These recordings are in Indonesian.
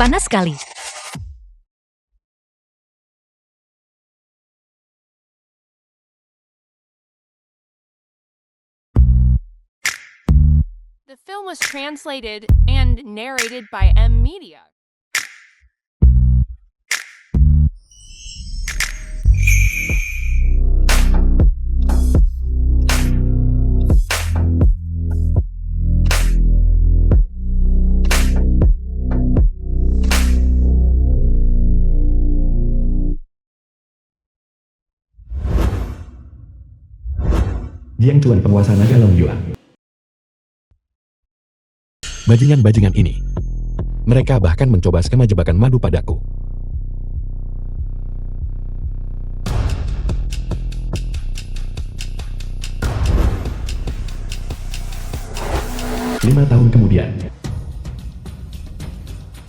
Panas sekali. The film was translated and narrated by M Media. Jiang Chuan, penguasa naga Long Yuan. Bajingan-bajingan ini. Mereka bahkan mencoba skema jebakan madu padaku. Lima tahun kemudian.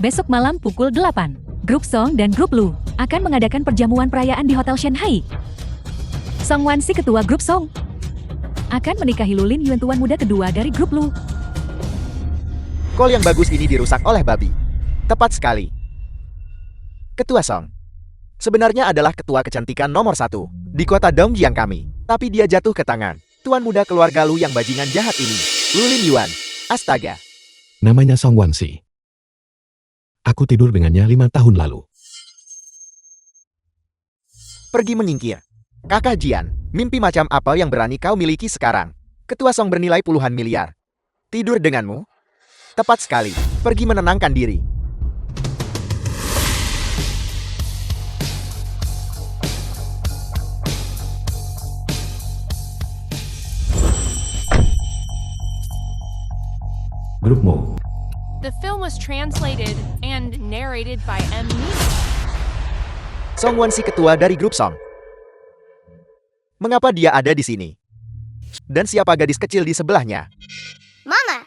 Besok malam pukul 8, Grup Song dan Grup Lu akan mengadakan perjamuan perayaan di Hotel Shanghai. Song Wansi, ketua Grup Song, akan menikahi Lulin Yuan, tuan muda kedua dari Grup Lu. Kol yang bagus ini dirusak oleh babi. Tepat sekali. Ketua Song sebenarnya adalah ketua kecantikan nomor 1 di kota Dongjiang kami. Tapi dia jatuh ke tangan tuan muda keluarga Lu yang bajingan jahat ini, Lulin Yuan. Astaga. Namanya Song Wansi. Aku tidur dengannya 5 tahun lalu. Pergi menyingkir. Kakak Jian, mimpi macam apa yang berani kau miliki sekarang? Ketua Song bernilai puluhan miliar. Tidur denganmu? Tepat sekali. Pergi menenangkan diri. Grup Mo. The film was translated and narrated by M Media. Song Wansi, ketua dari Grup Song. Mengapa dia ada di sini? Dan siapa gadis kecil di sebelahnya? Mama,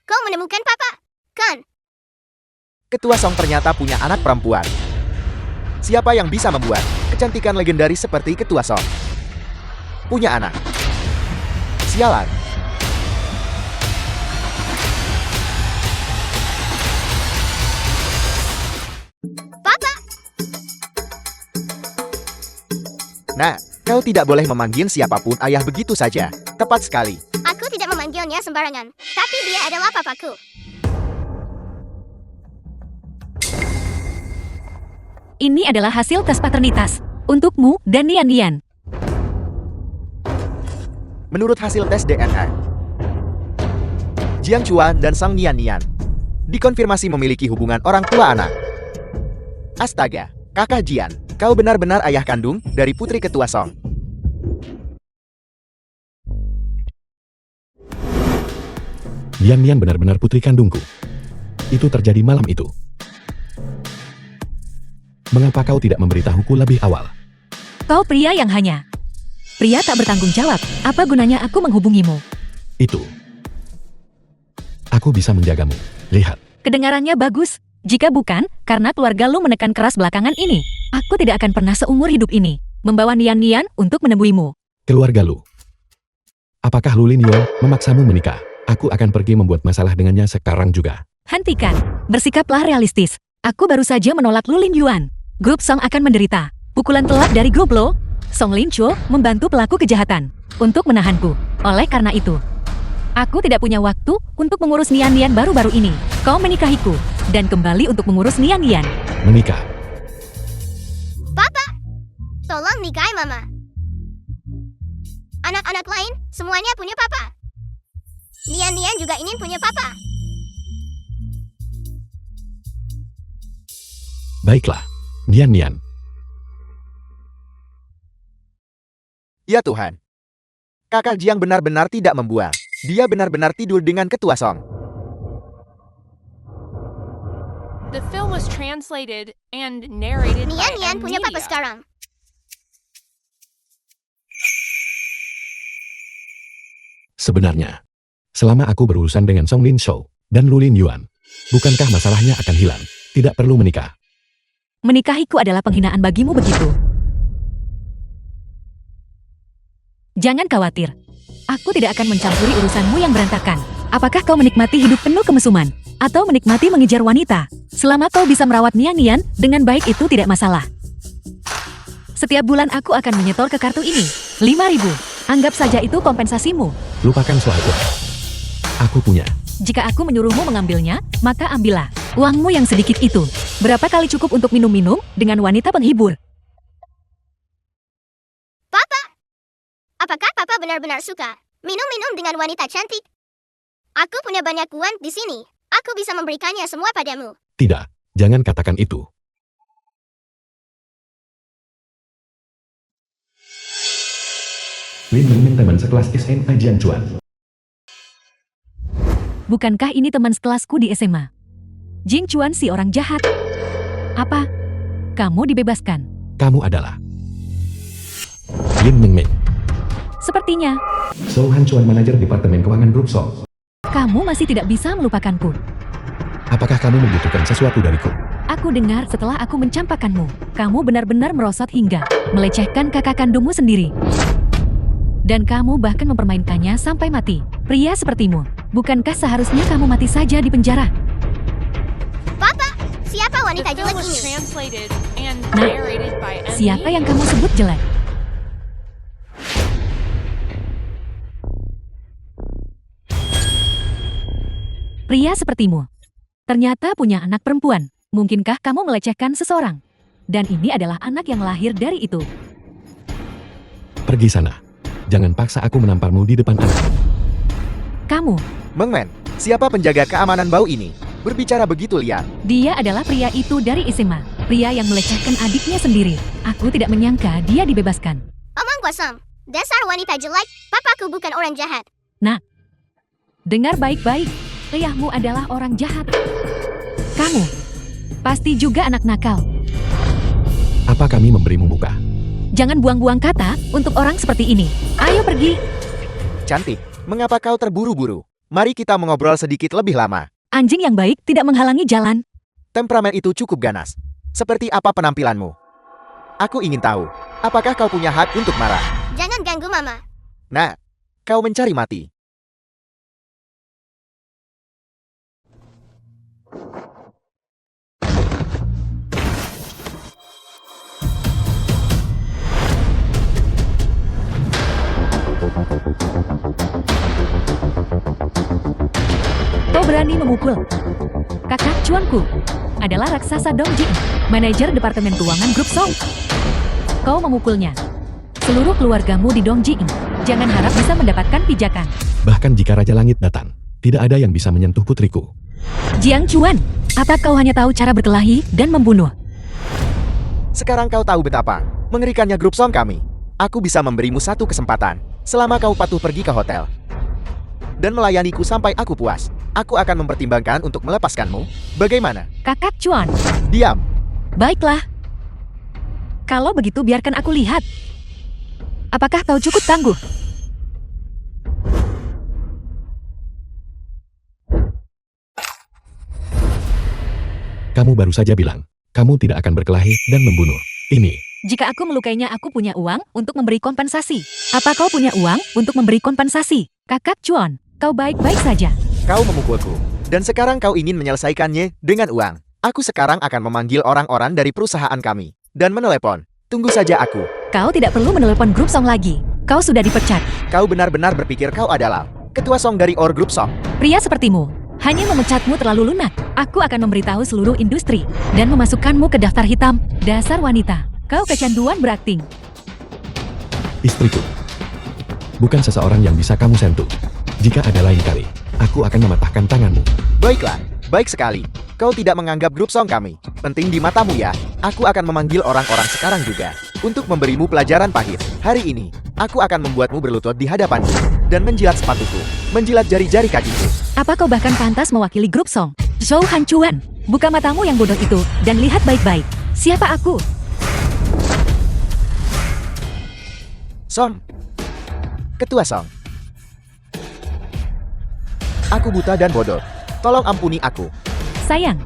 kau menemukan papa, kan? Ketua Song ternyata punya anak perempuan. Siapa yang bisa membuat kecantikan legendaris seperti Ketua Song punya anak? Sialan. Papa, Nah, kau tidak boleh memanggil siapapun ayah begitu saja. Tepat sekali. aku tidak memanggilnya sembarangan, tapi dia adalah papaku. Ini adalah hasil tes paternitas untukmu dan Nian Nian. Menurut hasil tes DNA, Jiang Chuan dan Sang Nian Nian dikonfirmasi memiliki hubungan orang tua anak. Astaga, kakak Jian, kau benar-benar ayah kandung dari putri Ketua Song. Nian Nian benar-benar putri kandungku. Itu terjadi malam itu. Mengapa kau tidak memberitahuku lebih awal? Kau pria yang hanya pria tak bertanggung jawab. Apa gunanya aku menghubungimu? Itu. Aku bisa menjagamu. Lihat. Kedengarannya bagus. Jika bukan, karena keluarga Lu menekan keras belakangan ini, aku tidak akan pernah seumur hidup ini membawa Nian Nian untuk menemuimu. Keluarga Lu. Apakah Lulin Yuan memaksamu menikah? Aku akan pergi membuat masalah dengannya sekarang juga. Hentikan. Bersikaplah realistis. Aku baru saja menolak Lulin Yuan. Grup Song akan menderita pukulan telak dari Grup Lo. Song Lin Chuo membantu pelaku kejahatan untuk menahanku. Oleh karena itu, aku tidak punya waktu untuk mengurus Nian Nian baru-baru ini. Kau menikahiku dan kembali untuk mengurus Nian Nian. Menikah. Papa, tolong nikahi mama. Anak-anak lain semuanya punya papa. Nian Nian juga ingin punya papa. Baiklah. Nian Nian. Ya Tuhan. Kakak Jiang benar-benar tidak membual. Dia benar-benar tidur dengan Ketua Song. The film was translated and narrated by Nian Nian M punya papa Media. sekarang. Sebenarnya, selama aku berurusan dengan Song Lin Shou dan Lulin Yuan, bukankah masalahnya akan hilang? Tidak perlu menikah. Menikahiku adalah penghinaan bagimu begitu. Jangan khawatir. Aku tidak akan mencampuri urusanmu yang berantakan. Apakah kau menikmati hidup penuh kemesuman? Atau menikmati mengejar wanita? Selama kau bisa merawat Nian-Nian dengan baik itu tidak masalah. Setiap bulan aku akan menyetor ke kartu ini 5.000. Anggap saja itu kompensasimu. Lupakan soal uang. Aku punya. Jika aku menyuruhmu mengambilnya, maka ambillah. Uangmu yang sedikit itu. Berapa kali cukup untuk minum-minum dengan wanita penghibur? Papa, apakah Papa benar-benar suka minum-minum dengan wanita cantik? Aku punya banyak uang di sini. Aku bisa memberikannya semua padamu. Tidak, jangan katakan itu. Lin Mengmeng teman sekelas SMA Jiang Chuan. Bukankah ini teman sekelasku di SMA? Jing Chuan si orang jahat. Apa? Kamu dibebaskan? Kamu adalah Lin Mengmeng. Sepertinya, Zhou Han Chuan, manajer Departemen Keuangan Grup Song. kamu masih tidak bisa melupakanku. Apakah kamu membutuhkan sesuatu dariku? Aku dengar setelah aku mencampakkanmu, kamu benar-benar merosot hingga melecehkan kakak kandungmu sendiri. Dan kamu bahkan mempermainkannya sampai mati. Pria sepertimu, bukankah seharusnya kamu mati saja di penjara? Papa, siapa The wanita film jelek was ini? translated and Nah, narrated by M. Siapa Neely. yang kamu sebut jelek? Pria sepertimu, ternyata punya anak perempuan. Mungkinkah kamu melecehkan seseorang? Dan ini adalah anak yang lahir dari itu. Pergi sana. Jangan paksa aku menamparmu di depan anak. Kamu, Mengmen, siapa penjaga keamanan bau ini? Berbicara begitu liar. dia adalah pria itu dari SMA. Pria yang melecehkan adiknya sendiri. Aku tidak menyangka dia dibebaskan. Omong kosong. Dasar wanita jelek. Papaku bukan orang jahat. Dengar baik-baik. Ayahmu adalah orang jahat. Kamu pasti juga anak nakal. Apa kami memberimu muka? Jangan buang-buang kata untuk orang seperti ini. Ayo pergi. Cantik, mengapa kau terburu-buru? Mari kita mengobrol sedikit lebih lama. Anjing yang baik tidak menghalangi jalan. Temperamen itu cukup ganas. Seperti apa penampilanmu? Aku ingin tahu, apakah kau punya hak untuk marah? Jangan ganggu Mama. Nah, kau mencari mati. Kau berani memukul. Kakak cuanku adalah raksasa Dong Jing, manajer Departemen Keuangan Grup Song. Kau memukulnya. Seluruh keluargamu di Dong Jing. Jangan harap bisa mendapatkan pijakan. Bahkan jika Raja Langit datang, tidak ada yang bisa menyentuh putriku. Jiang Chuan, apa kau hanya tahu cara berkelahi dan membunuh? Sekarang kau tahu betapa mengerikannya grup Song kami. Aku bisa memberimu satu kesempatan, selama kau patuh pergi ke hotel dan melayaniku sampai aku puas. Aku akan mempertimbangkan untuk melepaskanmu. Bagaimana? Kakak Chuan, Diam. baiklah. Kalau begitu biarkan aku lihat. Apakah kau cukup tangguh? Kamu baru saja bilang, kamu tidak akan berkelahi dan membunuh. Ini, Jika aku melukainya, aku punya uang untuk memberi kompensasi. Apa kau punya uang untuk memberi kompensasi? Kakak Chuan, kau baik-baik saja. Kau memukulku, dan sekarang kau ingin menyelesaikannya dengan uang. Aku sekarang akan memanggil orang-orang dari perusahaan kami dan menelepon. Tunggu saja aku. Kau tidak perlu menelepon grup Song lagi. Kau sudah dipecat. Kau benar-benar berpikir kau adalah ketua Song dari OR Group Song. Pria sepertimu, hanya memecatmu terlalu lunak. Aku akan memberitahu seluruh industri dan memasukkanmu ke daftar hitam. Dasar wanita, kau kecanduan berakting. istriku. Bukan seseorang yang bisa kamu sentuh. Jika ada lain kali, aku akan mematahkan tanganmu. Baiklah, baik sekali. Kau tidak menganggap grup Song kami penting di matamu ya? Aku akan memanggil orang-orang sekarang juga untuk memberimu pelajaran pahit. Hari ini, aku akan membuatmu berlutut di hadapanku dan menjilat sepatuku, menjilat jari-jari kakiku. Apa kau bahkan pantas mewakili grup Song? Zhou Han Chuan, buka matamu yang bodoh itu dan lihat baik-baik. Siapa aku? Song, ketua Song. Aku buta dan bodoh. Tolong ampuni aku. Sayang,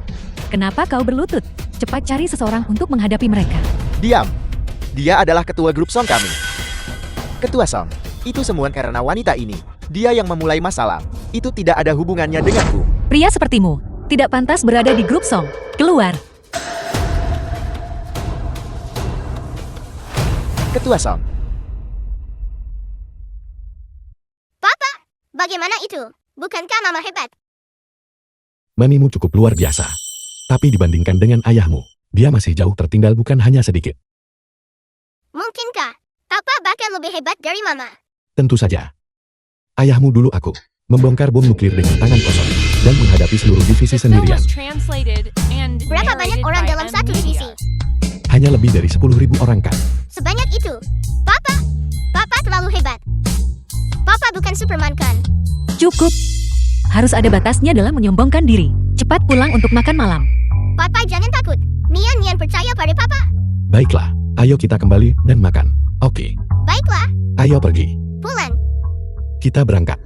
kenapa kau berlutut? Cepat cari seseorang untuk menghadapi mereka. Diam. Dia adalah ketua grup Song kami. Ketua Song, itu semua karena wanita ini. Dia yang memulai masalah. Itu tidak ada hubungannya denganku. Pria sepertimu tidak pantas berada di grup Song. Keluar. Ketua Song. Papa, bagaimana itu? Bukankah Mama hebat? Mamimu cukup luar biasa. Tapi dibandingkan dengan ayahmu, dia masih jauh tertinggal bukan hanya sedikit. Mungkinkah Papa bahkan lebih hebat dari Mama? Tentu saja. Ayahmu dulu aku, membongkar bom nuklir dengan tangan kosong, dan menghadapi seluruh divisi The film sendirian. was translated and Berapa banyak narrated orang by dalam M satu Media. divisi? Hanya lebih dari 10.000 orang kan. Sebanyak itu. Papa terlalu hebat. Papa bukan Superman kan? Cukup. Harus ada batasnya dalam menyombongkan diri. Cepat pulang untuk makan malam. Papa jangan takut. Nian percaya pada Papa. Baiklah, ayo kita kembali dan makan. Oke, Baiklah, ayo pergi. pulang. Kita berangkat.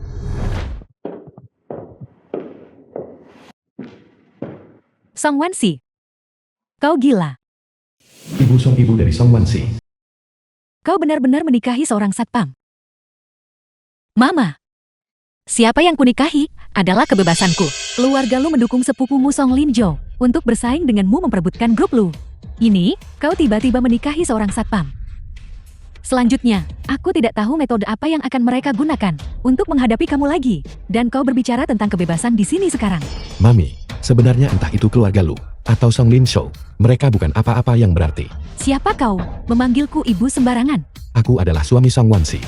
Song Wansi. Kau gila. Ibu Song, ibu dari Song Wansi. Kau benar-benar menikahi seorang satpam. Mama. Siapa yang kunikahi adalah kebebasanku. Keluarga lu mendukung sepupumu Song Linjo untuk bersaing denganmu memperebutkan grup lu. Ini, kau tiba-tiba menikahi seorang satpam. Selanjutnya, aku tidak tahu metode apa yang akan mereka gunakan untuk menghadapi kamu lagi. Dan kau berbicara tentang kebebasan di sini sekarang. Mami, sebenarnya entah itu keluarga lu atau Song Lin Show, mereka bukan apa-apa yang berarti. Siapa kau? Memanggilku ibu sembarangan. Aku adalah suami Song Wansi.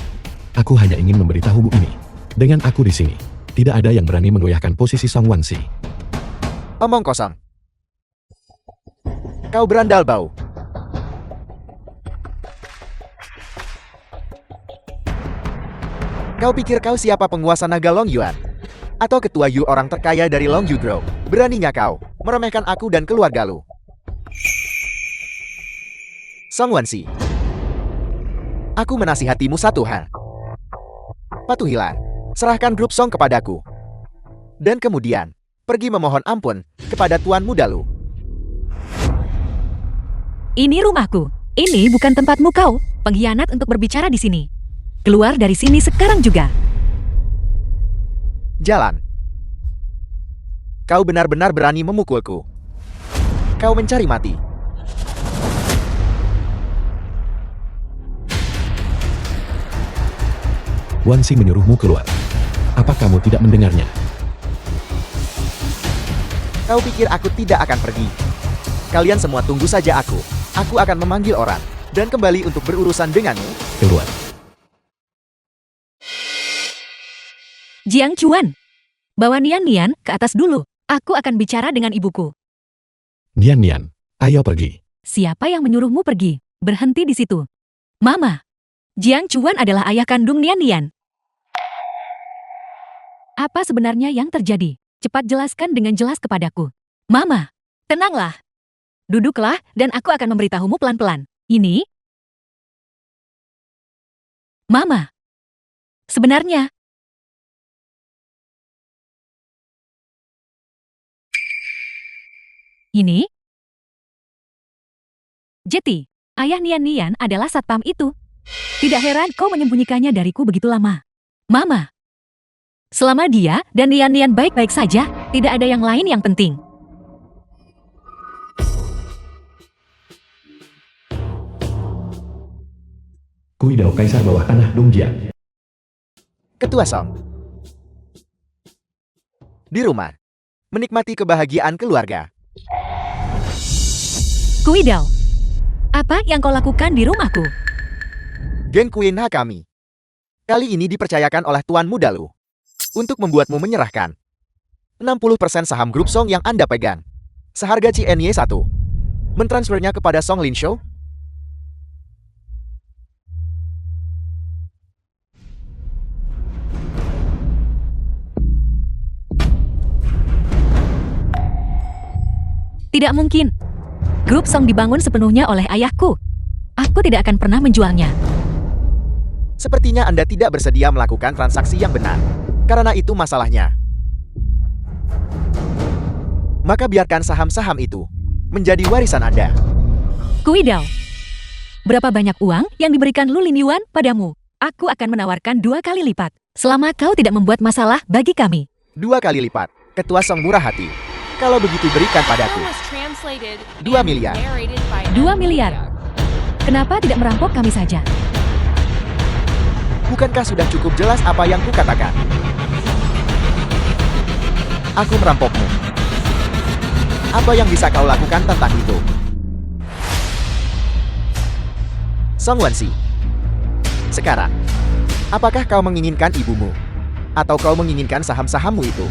Aku hanya ingin memberitahu Bu ini. Dengan aku di sini, tidak ada yang berani menggoyahkan posisi Song Wansi. Omong kosong. Kau berandal bau. Kau pikir kau siapa penguasa naga Long Yuan? Atau ketua Yu orang terkaya dari Long Yu Grove? Beraninya kau meremehkan aku dan keluarga lu? Song Wansi, aku menasihatimu satu hal. Patuhilah, serahkan grup Song kepadaku. Dan kemudian, pergi memohon ampun kepada Tuan Muda lu. Ini rumahku. Ini bukan tempatmu kau, pengkhianat untuk berbicara di sini. Keluar dari sini sekarang juga. Jalan. Kau benar-benar berani memukulku. Kau mencari mati. Wansi menyuruhmu keluar. Apa kamu tidak mendengarnya? Kau pikir aku tidak akan pergi? Kalian semua tunggu saja aku. Aku akan memanggil orang dan kembali untuk berurusan denganmu. Keluar. Jiang Chuan. Bawa Nian ke atas dulu. Aku akan bicara dengan ibuku. Nian, ayo pergi. Siapa yang menyuruhmu pergi? Berhenti di situ. Mama. Jiang Chuan adalah ayah kandung Nian. Apa sebenarnya yang terjadi? Cepat jelaskan dengan jelas kepadaku. Mama, tenanglah. Duduklah dan aku akan memberitahumu pelan-pelan. Ini? Mama. Sebenarnya. Ini? Jeti, ayah Nian adalah satpam itu. Tidak heran kau menyembunyikannya dariku begitu lama. Mama. Selama dia dan Nian baik-baik saja, tidak ada yang lain yang penting. Kuidao Kaisar bawah tanah Dongjiang. Ketua Song. Di rumah. Menikmati kebahagiaan keluarga. Kuidao. Apa yang kau lakukan di rumahku? Geng Queen Hakami. Kali ini dipercayakan oleh Tuan Muda lu untuk membuatmu menyerahkan 60% saham grup Song yang Anda pegang. Seharga CNY 1. Mentransfernya kepada Song Lin Show. Tidak mungkin. Grup Song dibangun sepenuhnya oleh ayahku. Aku tidak akan pernah menjualnya. Sepertinya Anda tidak bersedia melakukan transaksi yang benar. Karena itu masalahnya. Maka biarkan saham-saham itu menjadi warisan Anda. Kuidao. Berapa banyak uang yang diberikan Lu Lin Yuan padamu? Aku akan menawarkan 2 kali lipat. Selama kau tidak membuat masalah bagi kami. 2 kali lipat. Ketua Song murah hati. Kalau begitu berikan The padaku. film was translated 2 and miliar. narrated by 2 M. miliar. Media. Kenapa tidak merampok kami saja? Bukankah sudah cukup jelas apa yang kukatakan? Aku merampokmu. Apa yang bisa kau lakukan tentang itu? Song Wansi. Sekarang, apakah kau menginginkan ibumu? Atau kau menginginkan saham-sahammu itu?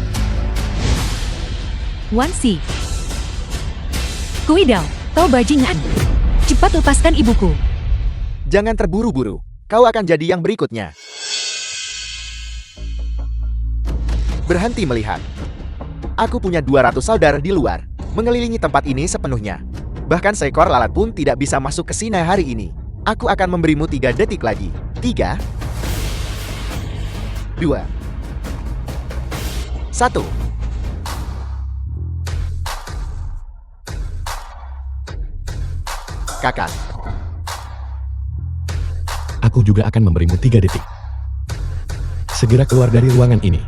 Wansi. Kuidao, kau bajingan. Cepat lepaskan ibuku. Jangan terburu-buru. Kau akan jadi yang berikutnya. Berhenti melihat. Aku punya 200 saudara di luar, mengelilingi tempat ini sepenuhnya. Bahkan seekor lalat pun tidak bisa masuk ke sini hari ini. Aku akan memberimu 3 detik lagi. 3, 2, 1. Kakak, Aku juga akan memberimu 3 detik. Segera keluar dari ruangan ini.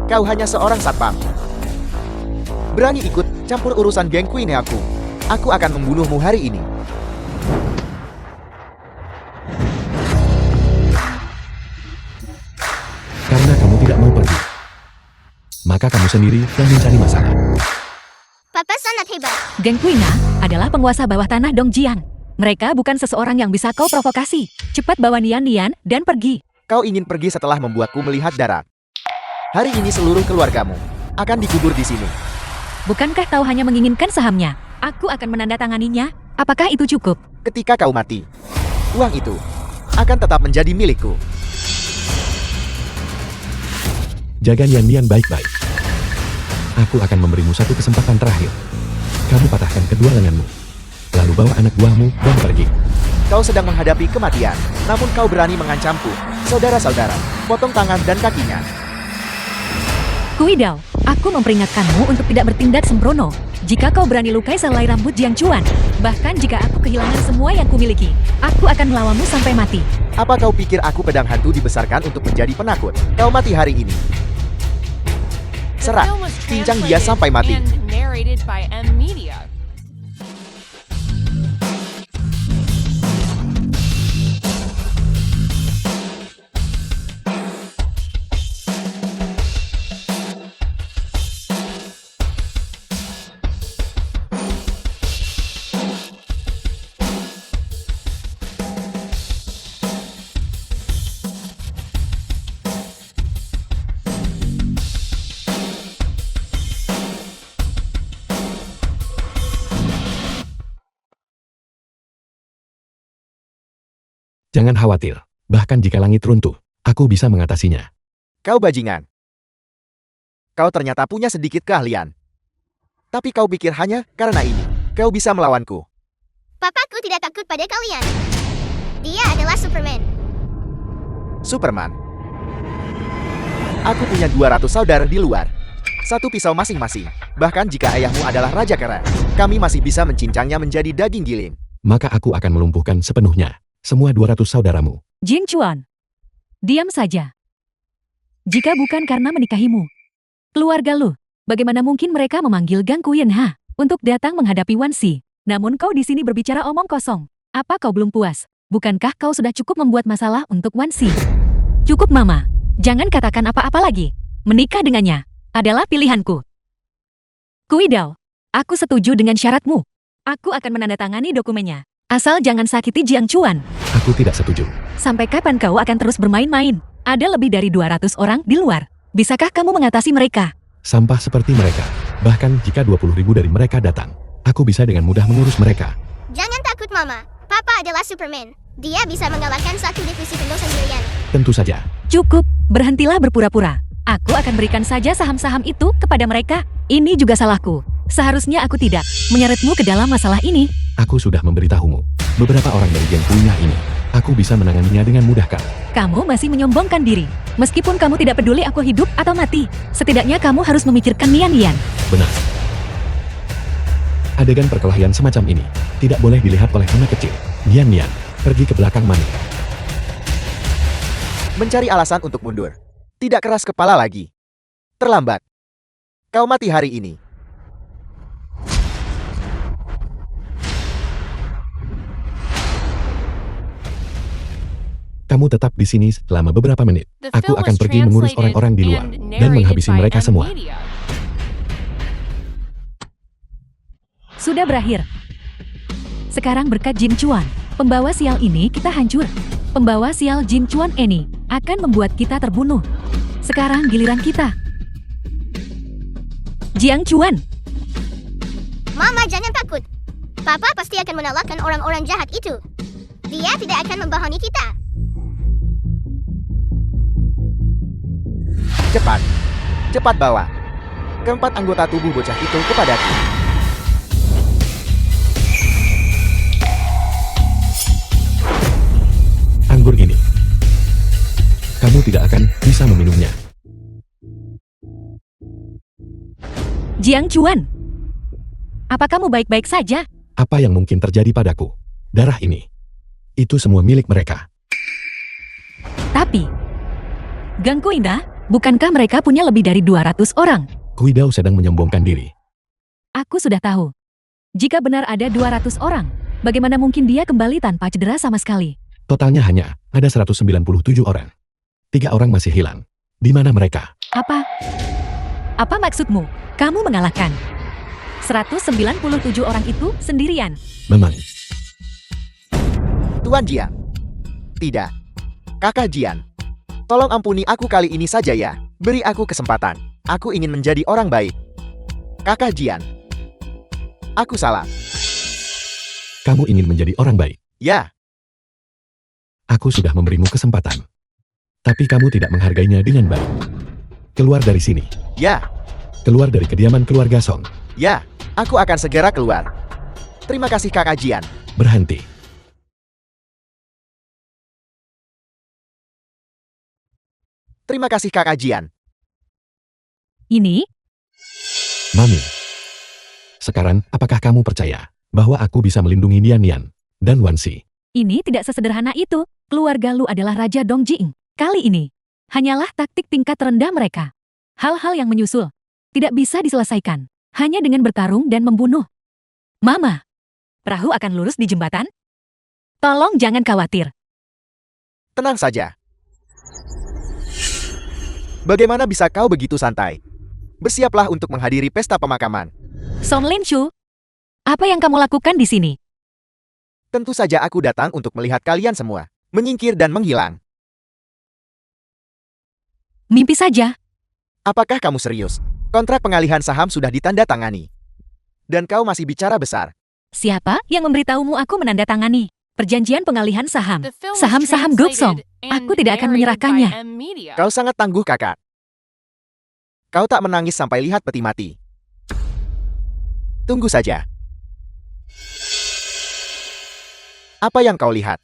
kau hanya seorang satpam. Berani ikut campur urusan gengku ini aku. Aku akan membunuhmu hari ini. Karena kamu tidak mau pergi, maka kamu sendiri yang mencari masalah. Papa sangat hebat. Geng Kuina adalah penguasa bawah tanah Dongjiang. Mereka bukan seseorang yang bisa kau provokasi. Cepat bawa Nian dan pergi. Kau ingin pergi setelah membuatku melihat darah. Hari ini seluruh keluargamu akan dikubur di sini. Bukankah kau hanya menginginkan sahamnya? Aku akan menandatanganinya. Apakah itu cukup? Ketika kau mati, uang itu akan tetap menjadi milikku. Jaga Nian baik-baik. Aku akan memberimu 1 kesempatan terakhir. Kamu patahkan kedua lenganmu, lalu bawa anak buahmu dan pergi. Kau sedang menghadapi kematian, namun kau berani mengancamku. Saudara-saudara, potong tangan dan kakinya. Kuidao, aku memperingatkanmu untuk tidak bertindak sembrono. Jika kau berani lukai selai rambut Jiang Chuan, bahkan jika aku kehilangan semua yang kumiliki, aku akan melawanmu sampai mati. Apa kau pikir aku pedang hantu dibesarkan untuk menjadi penakut? Kau mati hari ini. The Serang, film was pincang dia translated sampai mati. and narrated by M. Media. Jangan khawatir, bahkan jika langit runtuh, aku bisa mengatasinya. Kau bajingan. Kau ternyata punya sedikit keahlian. Tapi kau pikir hanya karena ini, kau bisa melawanku. Papaku tidak takut pada kalian. Dia adalah Superman. Superman. Aku punya 200 saudara di luar. 1 pisau masing-masing. Bahkan jika ayahmu adalah raja kera, kami masih bisa mencincangnya menjadi daging giling. Maka aku akan melumpuhkan sepenuhnya semua 200 saudaramu. Jiang Chuan, diam saja. Jika bukan karena menikahimu, keluarga lu, bagaimana mungkin mereka memanggil Gang Kuyenha untuk datang menghadapi Wansi? Namun kau di sini berbicara omong kosong. Apa kau belum puas? Bukankah kau sudah cukup membuat masalah untuk Wansi? Cukup Mama, jangan katakan apa-apa lagi. Menikah dengannya adalah pilihanku. Kuidao, aku setuju dengan syaratmu. Aku akan menandatangani dokumennya. Asal jangan sakiti Jiang Chuan. Aku tidak setuju. Sampai kapan kau akan terus bermain-main? Ada lebih dari 200 orang di luar. Bisakah kamu mengatasi mereka? Sampah seperti mereka. Bahkan jika 20.000 dari mereka datang, aku bisa dengan mudah mengurus mereka. Jangan takut, Mama. Papa adalah Superman. Dia bisa mengalahkan 1 divisi penuh sendirian. Tentu saja. Cukup, berhentilah berpura-pura. Aku akan berikan saja saham-saham itu kepada mereka. Ini juga salahku. Seharusnya aku tidak menyeretmu ke dalam masalah ini. Aku sudah memberitahumu. Beberapa orang dari geng Kuina ini, aku bisa menanganinya dengan mudah kan? Kamu masih menyombongkan diri. Meskipun kamu tidak peduli aku hidup atau mati, setidaknya kamu harus memikirkan Nian. Benar. Adegan perkelahian semacam ini tidak boleh dilihat oleh anak kecil. Nian, pergi ke belakang mana? Mencari alasan untuk mundur. Tidak keras kepala lagi. Terlambat. Kau mati hari ini. Kamu tetap di sini selama beberapa menit. The Aku film akan was pergi mengurus translated orang-orang di luar and dan narrated menghabisi by mereka M semua. Media. Sudah berakhir. Sekarang berkat Jin Chuan, pembawa sial ini kita hancur. Pembawa sial Jin Chuan ini akan membuat kita terbunuh. Sekarang giliran kita. Jiang Chuan, Mama jangan takut. Papa pasti akan mengalahkan orang-orang jahat itu. Dia tidak akan membohongi kita. Cepat. Cepat bawa keempat anggota tubuh bocah itu kepadaku. Anggur ini. Kamu tidak akan bisa meminumnya. Jiang Chuan. Apa kamu baik-baik saja? Apa yang mungkin terjadi padaku? Darah ini. Itu semua milik mereka. Tapi, Ganggu Indah, bukankah mereka punya lebih dari 200 orang? Kuidao sedang menyombongkan diri. Aku sudah tahu. Jika benar ada 200 orang, bagaimana mungkin dia kembali tanpa cedera sama sekali? Totalnya hanya ada 197 orang. 3 orang masih hilang. Di mana mereka? Apa? Apa maksudmu? Kamu mengalahkan 197 orang itu sendirian. Memang. Tuan Jian. Tidak. Kakak Jian. Tolong ampuni aku kali ini saja ya. Beri aku kesempatan. Aku ingin menjadi orang baik. Kakak Jian. Aku salah. Kamu ingin menjadi orang baik. Ya, Aku sudah memberimu kesempatan. Tapi kamu tidak menghargainya dengan baik. Keluar dari sini. ya, Keluar dari kediaman keluarga Song. ya. Aku akan segera keluar. Terima kasih Kakak Jian. Berhenti. Terima kasih Kakak Jian. Ini, Mami. Sekarang, apakah kamu percaya bahwa aku bisa melindungi Nian Nian dan Wansi? ini tidak sesederhana itu. Keluarga Lu adalah Raja Dongjing. Kali ini, hanyalah taktik tingkat rendah mereka. Hal-hal yang menyusul tidak bisa diselesaikan hanya dengan bertarung dan membunuh. Mama, perahu akan lurus di jembatan? Tolong jangan khawatir. Tenang saja. Bagaimana bisa kau begitu santai? Bersiaplah untuk menghadiri pesta pemakaman. Song Linshu, apa yang kamu lakukan di sini? Tentu saja aku datang untuk melihat kalian semua menyingkir dan menghilang. Mimpi saja. Apakah kamu serius? Kontrak pengalihan saham sudah ditandatangani. Dan kau masih bicara besar. Siapa yang memberitahumu aku menandatangani perjanjian pengalihan saham? The film was Saham-saham Group Song. translated and Aku tidak akan narrated menyerahkannya. by M Media. Kau sangat tangguh, kakak. Kau tak menangis sampai lihat peti mati. Tunggu saja. Apa yang kau lihat?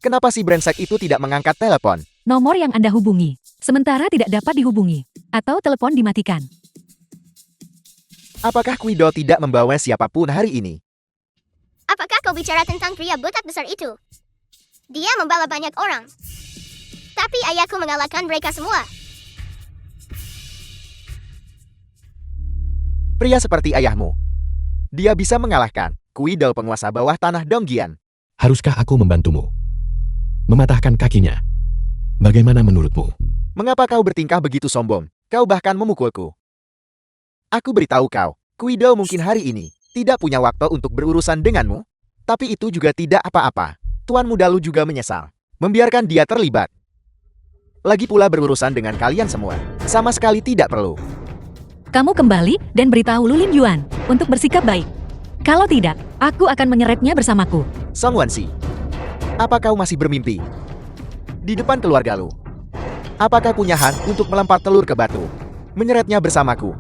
Kenapa si brengsek itu tidak mengangkat telepon? Nomor yang Anda hubungi sementara tidak dapat dihubungi atau telepon dimatikan. Apakah Kuido tidak membawa siapapun hari ini? Apakah kau bicara tentang pria botak besar itu? Dia membawa banyak orang. Tapi ayahku mengalahkan mereka semua. Pria seperti ayahmu. Dia bisa mengalahkan Kuido penguasa bawah tanah Dongjian. Haruskah aku membantumu? Mematahkan kakinya. Bagaimana menurutmu? Mengapa kau bertingkah begitu sombong? Kau bahkan memukulku. Aku beritahu kau, Kuido mungkin hari ini tidak punya waktu untuk berurusan denganmu. Tapi itu juga tidak apa-apa. Tuan muda Lu juga menyesal. Membiarkan dia terlibat. Lagi pula berurusan dengan kalian semua. Sama sekali tidak perlu. Kamu kembali dan beritahu Lu Lim Yuan untuk bersikap baik. Kalau tidak, aku akan menyeretnya bersamaku. Song Wansi, apa kau masih bermimpi? Di depan keluarga Lu. Apakah punya hak untuk melempar telur ke batu? Menyeretnya bersamaku.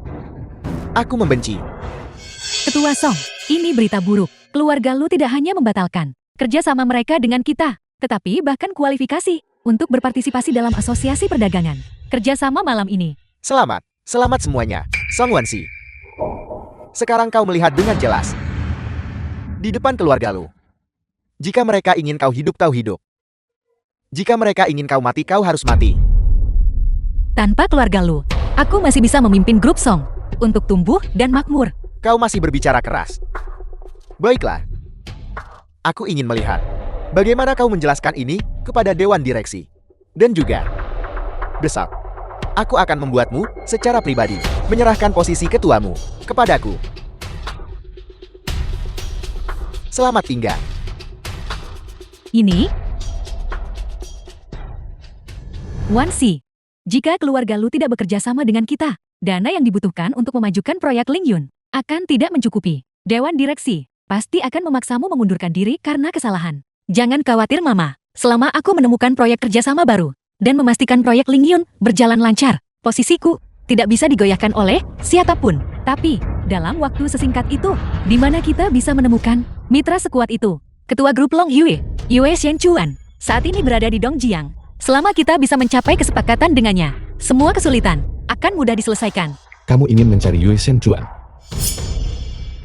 Aku membenci. Ketua Song, ini berita buruk. Keluarga Lu tidak hanya membatalkan kerja sama mereka dengan kita, tetapi bahkan kualifikasi untuk berpartisipasi dalam asosiasi perdagangan. Kerjasama malam ini. Selamat, selamat semuanya, Song Wansi. Sekarang kau melihat dengan jelas. Di depan keluarga Lu. Jika mereka ingin kau hidup, kau hidup. Jika mereka ingin kau mati, kau harus mati. Tanpa keluarga Lu, Aku masih bisa memimpin grup Song untuk tumbuh dan makmur. Kau masih berbicara keras. Baiklah. Aku ingin melihat bagaimana kau menjelaskan ini kepada Dewan Direksi. Dan juga, besok, aku akan membuatmu secara pribadi menyerahkan posisi ketuamu kepadaku. Selamat tinggal. Ini Wansi, jika keluarga lu tidak bekerja sama dengan kita, dana yang dibutuhkan untuk memajukan proyek Lingyun akan tidak mencukupi. Dewan Direksi pasti akan memaksamu mengundurkan diri karena kesalahan. Jangan khawatir Mama, selama aku menemukan proyek kerjasama baru dan memastikan proyek Lingyun berjalan lancar, posisiku tidak bisa digoyahkan oleh siapapun. Tapi, dalam waktu sesingkat itu, di mana kita bisa menemukan mitra sekuat itu? Ketua grup Long Yue, Yue Shenchuan, saat ini berada di Dongjiang. Selama kita bisa mencapai kesepakatan dengannya, semua kesulitan akan mudah diselesaikan. Kamu ingin mencari Yue Shenchuan?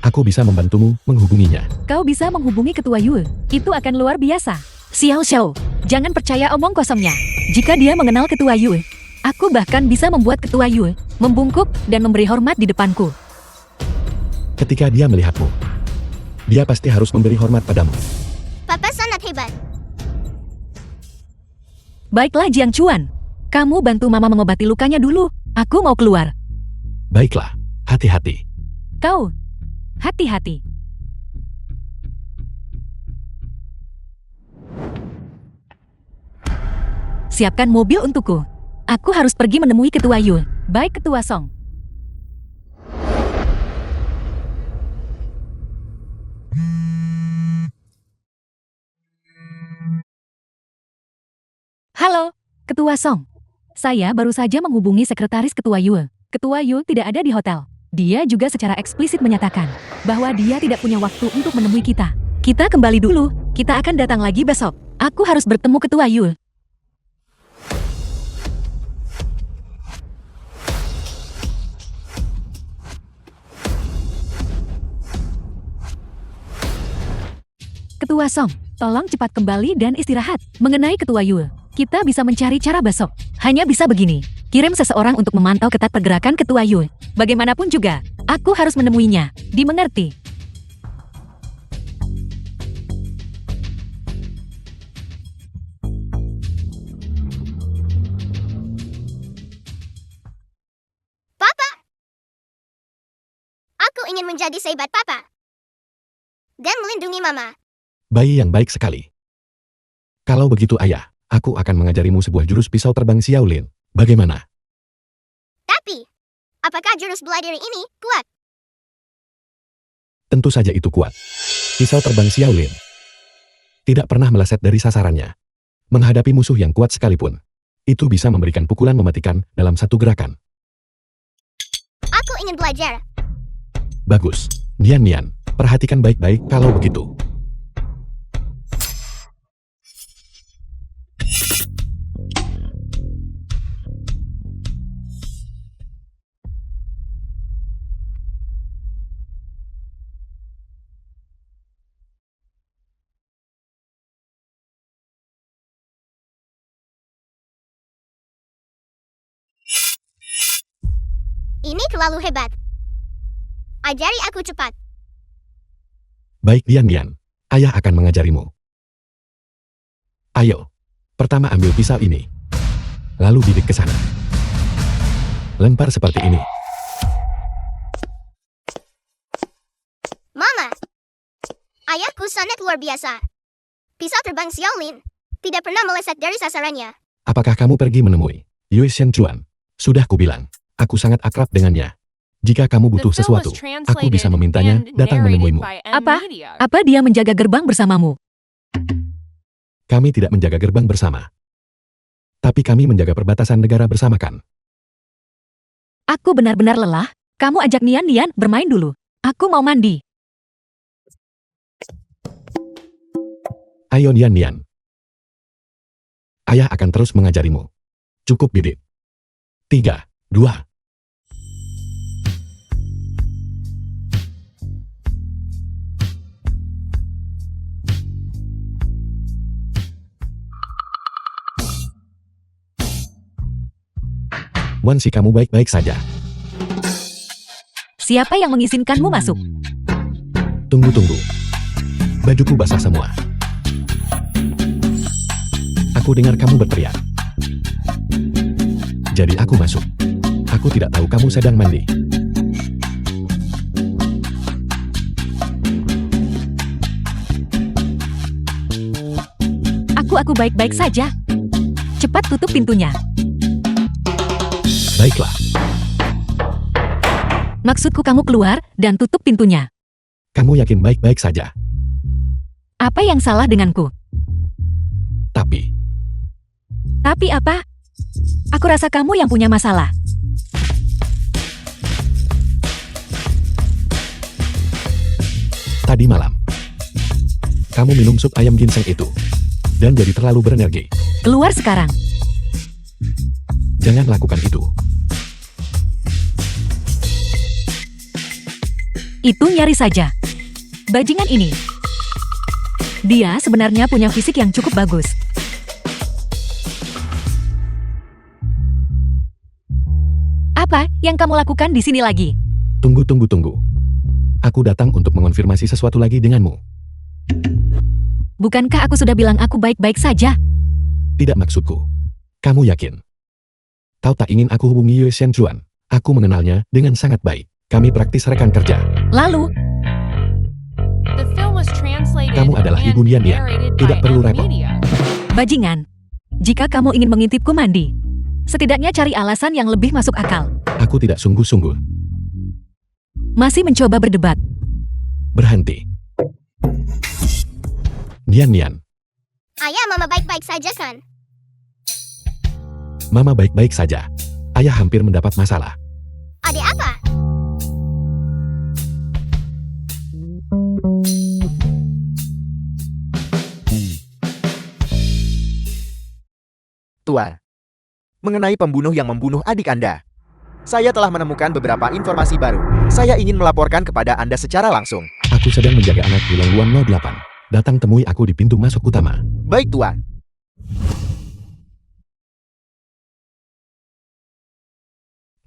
Aku bisa membantumu menghubunginya. Kau bisa menghubungi Ketua Yue, itu akan luar biasa. Xiao Xiao, jangan percaya omong kosongnya. Jika dia mengenal Ketua Yue, aku bahkan bisa membuat Ketua Yue membungkuk dan memberi hormat di depanku. Ketika dia melihatmu, dia pasti harus memberi hormat padamu. Papa sangat hebat. Baiklah Jiang Chuan, kamu bantu Mama mengobati lukanya dulu. Aku mau keluar. Baiklah, hati-hati. Kau, hati-hati. Siapkan mobil untukku. Aku harus pergi menemui Ketua Yue. Baik Ketua Song. Halo, Ketua Song. Saya baru saja menghubungi Sekretaris Ketua Yue. Ketua Yue tidak ada di hotel. Dia juga secara eksplisit menyatakan bahwa dia tidak punya waktu untuk menemui kita. Kita kembali dulu, kita akan datang lagi besok. Aku harus bertemu Ketua Yue. Ketua Song, tolong cepat kembali dan istirahat. Mengenai Ketua Yue, kita bisa mencari cara besok. Hanya bisa begini, kirim seseorang untuk memantau ketat pergerakan Ketua Yue. Bagaimanapun juga, aku harus menemuinya. Dimengerti? Papa! Aku ingin menjadi sahabat Papa. Dan melindungi Mama. Bayi yang baik sekali. Kalau begitu ayah, aku akan mengajarimu sebuah jurus pisau terbang Xiaolin. Bagaimana? Tapi, apakah jurus bela diri ini kuat? Tentu saja itu kuat. Pisau terbang Xiaolin tidak pernah meleset dari sasarannya. Menghadapi musuh yang kuat sekalipun, itu bisa memberikan pukulan mematikan dalam satu gerakan. Aku ingin belajar. Bagus. Nian, perhatikan baik-baik kalau begitu. Ini terlalu hebat. Ajari aku cepat. Baik Nian, ayah akan mengajarimu. Ayo, pertama ambil pisau ini. Lalu bidik ke sana. Lempar seperti ini. Mama! Ayahku sangat luar biasa. Pisau terbang Xiaolin tidak pernah meleset dari sasarannya. Apakah kamu pergi menemui Yue Shenchuan? Sudah kubilang, aku sangat akrab dengannya. Jika kamu butuh The film was sesuatu, aku bisa translated memintanya and datang narrated menemuimu. by M Apa? Media. Apa dia menjaga gerbang bersamamu? Kami tidak menjaga gerbang bersama. Tapi kami menjaga perbatasan negara bersama kan. Aku benar-benar lelah. Kamu ajak Nian bermain dulu. Aku mau mandi. Ayo Nian. Ayah akan terus mengajarimu. Cukup bidik. 3, 2. Wansi, kamu baik-baik saja. Siapa yang mengizinkanmu masuk? Tunggu. Bajuku basah semua. Aku dengar kamu berteriak. Jadi aku masuk. Aku tidak tahu kamu sedang mandi. Aku baik-baik saja. Cepat tutup pintunya. Baiklah, Maksudku kamu keluar dan tutup pintunya. kamu yakin baik-baik saja. Apa yang salah denganku? Tapi, Tapi apa? Aku rasa kamu yang punya masalah. tadi malam, kamu minum sup ayam ginseng itu. Dan jadi terlalu berenergi. Keluar sekarang. Jangan lakukan itu. Itu nyaris saja. Bajingan ini. Dia sebenarnya punya fisik yang cukup bagus. Apa yang kamu lakukan di sini lagi? Tunggu. Aku datang untuk mengonfirmasi sesuatu lagi denganmu. Bukankah aku sudah bilang aku baik-baik saja? Tidak, maksudku. Kamu yakin? Kau tak ingin aku hubungi Yue Xianchuan? Aku mengenalnya dengan sangat baik. Kami praktis rekan kerja. Lalu, The film was translated Kamu adalah and ibu Nian ya. narrated Tidak by perlu M repot. Media. bajingan. Jika kamu ingin mengintipku mandi, setidaknya cari alasan yang lebih masuk akal. Aku tidak sungguh-sungguh. Masih mencoba berdebat. Berhenti. Nian. Ayah, mama baik-baik saja kan? Mama baik-baik saja. Ayah hampir mendapat masalah. Adik apa? Tua. Mengenai pembunuh yang membunuh adik Anda. Saya telah menemukan beberapa informasi baru. Saya ingin melaporkan kepada Anda secara langsung. Aku sedang menjaga anak di Longguan 08. Datang temui aku di pintu masuk utama. Baik, Tuan.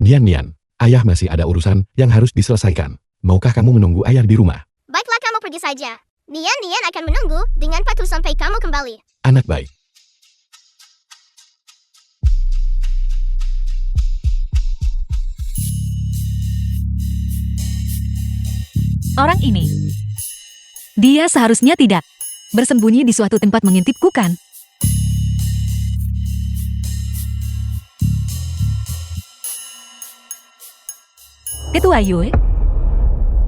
Nian, ayah masih ada urusan yang harus diselesaikan. Maukah kamu menunggu ayah di rumah? Baiklah, kamu pergi saja. Nian akan menunggu dengan patuh sampai kamu kembali. Anak baik. Orang ini. Dia seharusnya tidak bersembunyi di suatu tempat mengintipku kan? Ketua Yue,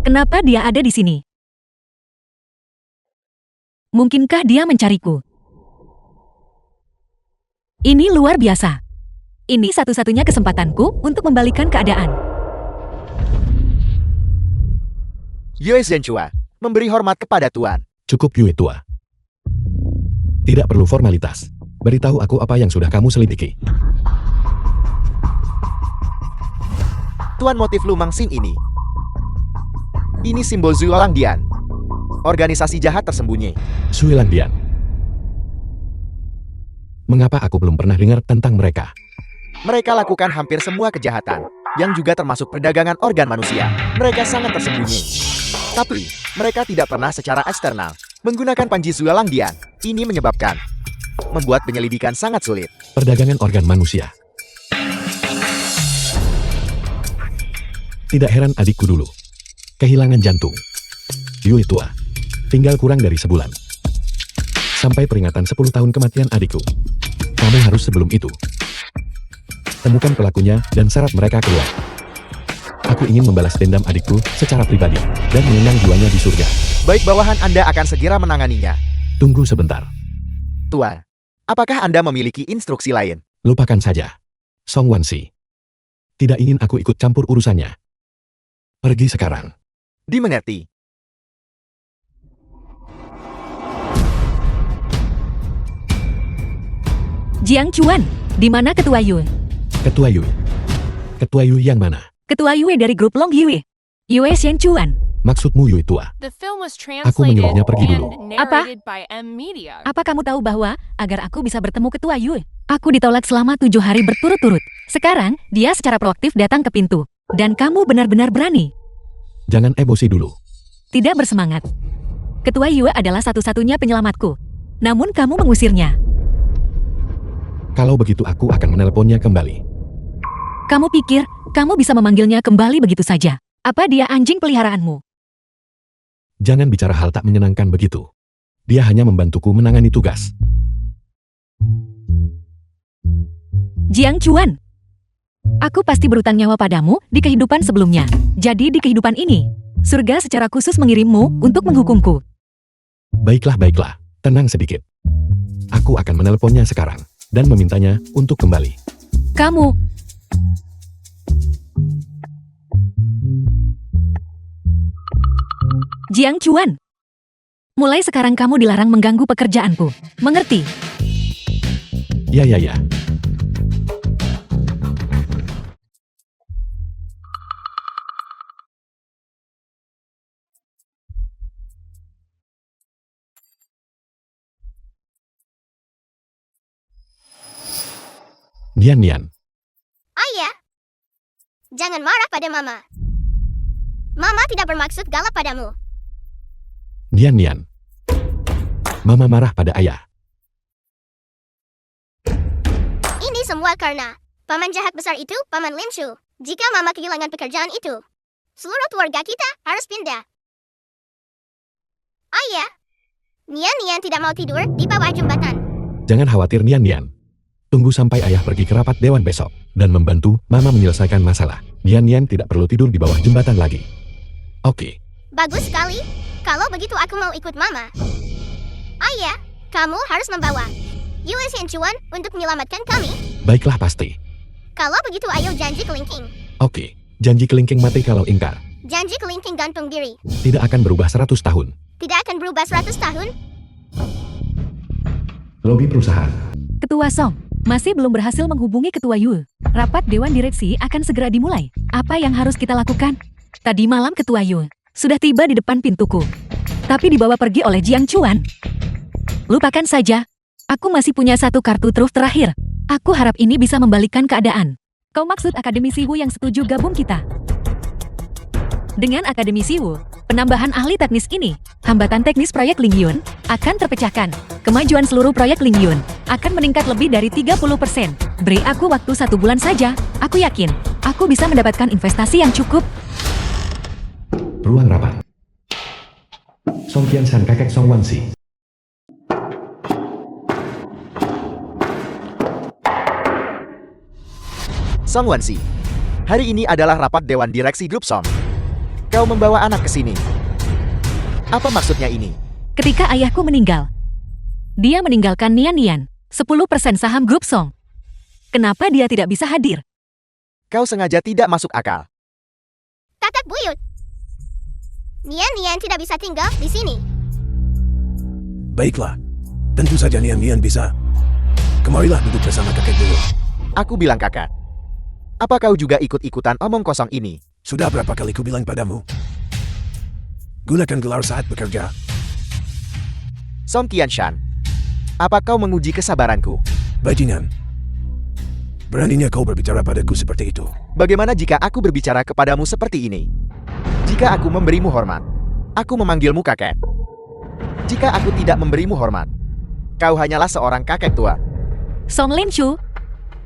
kenapa dia ada di sini? Mungkinkah dia mencariku? Ini luar biasa. Ini satu-satunya kesempatanku untuk membalikan keadaan. Yue Zhenchua, memberi hormat kepada Tuan. Cukup Yue tua. Tidak perlu formalitas. Beritahu aku apa yang sudah kamu selidiki. Tuan, motif Lu Mangsing ini. Ini simbol Zuolang Dian. Organisasi jahat tersembunyi. Suilan Dian. Mengapa aku belum pernah dengar tentang mereka? Mereka lakukan hampir semua kejahatan, yang juga termasuk perdagangan organ manusia. Mereka sangat tersembunyi. Tapi, mereka tidak pernah secara eksternal menggunakan Panji Zuolang Dian. Ini membuat penyelidikan sangat sulit. Perdagangan organ manusia. Tidak heran adikku dulu kehilangan jantung. Yue tua. Tinggal kurang dari sebulan. Sampai peringatan 10 tahun kematian adikku. Kamu harus sebelum itu temukan pelakunya dan seret mereka keluar. Aku ingin membalas dendam adikku secara pribadi dan mengenang jiwanya di surga. Baik, bawahan Anda akan segera menanganinya. Tunggu sebentar. Tuan, apakah Anda memiliki instruksi lain? Lupakan saja. Song Wansi. Tidak ingin aku ikut campur urusannya. Pergi sekarang. Dimengerti. Jiang Chuan, di mana Ketua Yue? Ketua Yue. Ketua Yue yang mana? Ketua Yue dari grup Long Yue. Yue Xianchuan. Maksudmu Yui tua? The film was Aku translated menyuruhnya pergi dulu. and Apa? narrated by M Media. Apa kamu tahu bahwa agar aku bisa bertemu Ketua Yue, aku ditolak selama 7 hari berturut-turut. Sekarang, dia secara proaktif datang ke pintu. Dan kamu benar-benar berani. Jangan emosi dulu. Tidak bersemangat. Ketua Yue adalah satu-satunya penyelamatku. Namun kamu mengusirnya. Kalau begitu aku akan menelponnya kembali. Kamu pikir, kamu bisa memanggilnya kembali begitu saja? Apa dia anjing peliharaanmu? Jangan bicara hal tak menyenangkan begitu. Dia hanya membantuku menangani tugas. Jiang Chuan. Aku pasti berutang nyawa padamu di kehidupan sebelumnya. Jadi di kehidupan ini, surga secara khusus mengirimmu untuk menghukumku. Baiklah, baiklah. Tenang sedikit. Aku akan menelponnya sekarang dan memintanya untuk kembali. Kamu. Jiang Chuan. Mulai sekarang kamu dilarang mengganggu pekerjaanku. Mengerti? Ya, ya, ya. Nian. Ayah, jangan marah pada Mama. Mama tidak bermaksud galak padamu. Nian. Mama marah pada ayah. Ini semua karena paman jahat besar itu, Paman Lim Chu. Jika Mama kehilangan pekerjaan itu, seluruh keluarga kita harus pindah. Ayah, Nian tidak mau tidur di bawah jembatan. Jangan khawatir Nian. Tunggu sampai ayah pergi ke rapat dewan besok dan membantu Mama menyelesaikan masalah. Nian tidak perlu tidur di bawah jembatan lagi. Oke. Bagus sekali. Kalau begitu aku mau ikut Mama. Ayah, kamu harus membawa Yue Chuan untuk menyelamatkan kami. Baiklah pasti. Kalau begitu ayo janji kelingking. Oke. Janji kelingking mati kalau ingkar. Janji kelingking gantung diri. Tidak akan berubah 100 tahun. Tidak akan berubah 100 tahun. Lobi perusahaan. Ketua Song, masih belum berhasil menghubungi Ketua Yue. Rapat Dewan Direksi akan segera dimulai. Apa yang harus kita lakukan? Tadi malam Ketua Yue sudah tiba di depan pintuku. Tapi dibawa pergi oleh Jiang Chuan. Lupakan saja. Aku masih punya satu kartu truf terakhir. Aku harap ini bisa membalikkan keadaan. Kau maksud Akademisi Wu yang setuju gabung kita? Dengan Akademisi Wu, penambahan ahli teknis ini, hambatan teknis proyek Ling Yun akan terpecahkan. Kemajuan seluruh proyek Ling Yun akan meningkat lebih dari 30%. Beri aku waktu 1 bulan saja, aku yakin aku bisa mendapatkan investasi yang cukup. Ruang rapat. Song Qianshan kakek Song Wansi. Song Wansi, hari ini adalah rapat Dewan Direksi Grup Song. Kau membawa anak ke sini. Apa maksudnya ini? Ketika ayahku meninggal, dia meninggalkan Nian, 10% saham grup Song. Kenapa dia tidak bisa hadir? Kau sengaja tidak masuk akal. Kakak buyut. Nian tidak bisa tinggal di sini. Baiklah, tentu saja Nian bisa. Kemarilah duduk bersama kakek dulu. Aku bilang kakak. Apa kau juga ikut-ikutan omong kosong ini? Sudah berapa kali ku bilang padamu? Gunakan gelar saat bekerja. Song Qianshan, apa kau menguji kesabaranku? Bajingan. Beraninya kau berbicara padaku seperti itu. Bagaimana jika aku berbicara kepadamu seperti ini? Jika aku memberimu hormat, aku memanggilmu kakek. Jika aku tidak memberimu hormat, kau hanyalah seorang kakek tua. Song Linchu,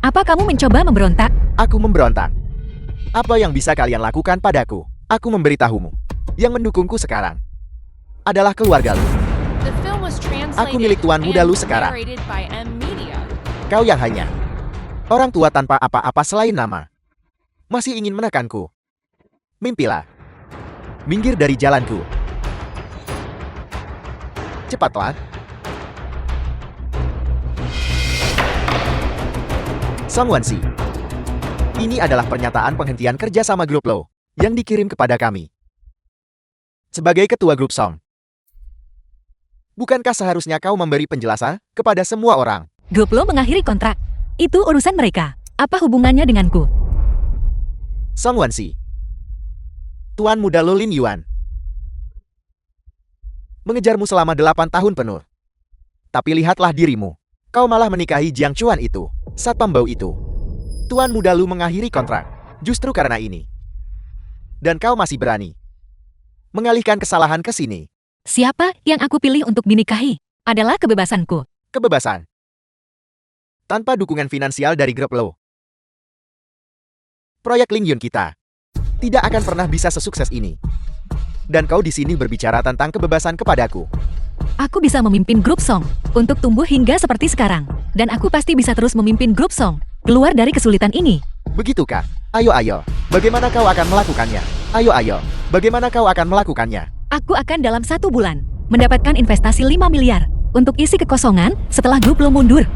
apa kamu mencoba memberontak? Aku memberontak. Apa yang bisa kalian lakukan padaku? Aku memberitahumu. Yang mendukungku sekarang adalah keluargamu. The film was translated Aku milik Tuan Muda and Lu sekarang. narrated by M Media. Kau yang hanya orang tua tanpa apa-apa selain nama. Masih ingin menekanku? Mimpilah. Minggir dari jalanku. Cepatlah. Song Wansi. Ini adalah pernyataan penghentian kerja sama Grup Lo yang dikirim kepada kami. Sebagai ketua Grup Song, bukankah seharusnya kau memberi penjelasan kepada semua orang? Grup Lo mengakhiri kontrak. Itu urusan mereka. Apa hubungannya denganku? Song Wansi, Tuan Muda Lo Lin Yuan, mengejarmu selama 8 tahun penuh. Tapi lihatlah dirimu. Kau malah menikahi Jiang Chuan itu, satpam bau itu. Tuan muda Lu mengakhiri kontrak, justru karena ini. Dan kau masih berani mengalihkan kesalahan ke sini. Siapa yang aku pilih untuk dinikahi adalah kebebasanku. Kebebasan. Tanpa dukungan finansial dari grup Lo, proyek Ling Yun kita tidak akan pernah bisa sesukses ini. Dan kau di sini berbicara tentang kebebasan kepadaku. Aku bisa memimpin grup Song untuk tumbuh hingga seperti sekarang. Dan aku pasti bisa terus memimpin grup Song keluar dari kesulitan ini. Begitukah? Ayo, bagaimana kau akan melakukannya? Ayo, bagaimana kau akan melakukannya? Aku akan dalam 1 bulan mendapatkan investasi 5 miliar untuk isi kekosongan setelah grup Lo mundur.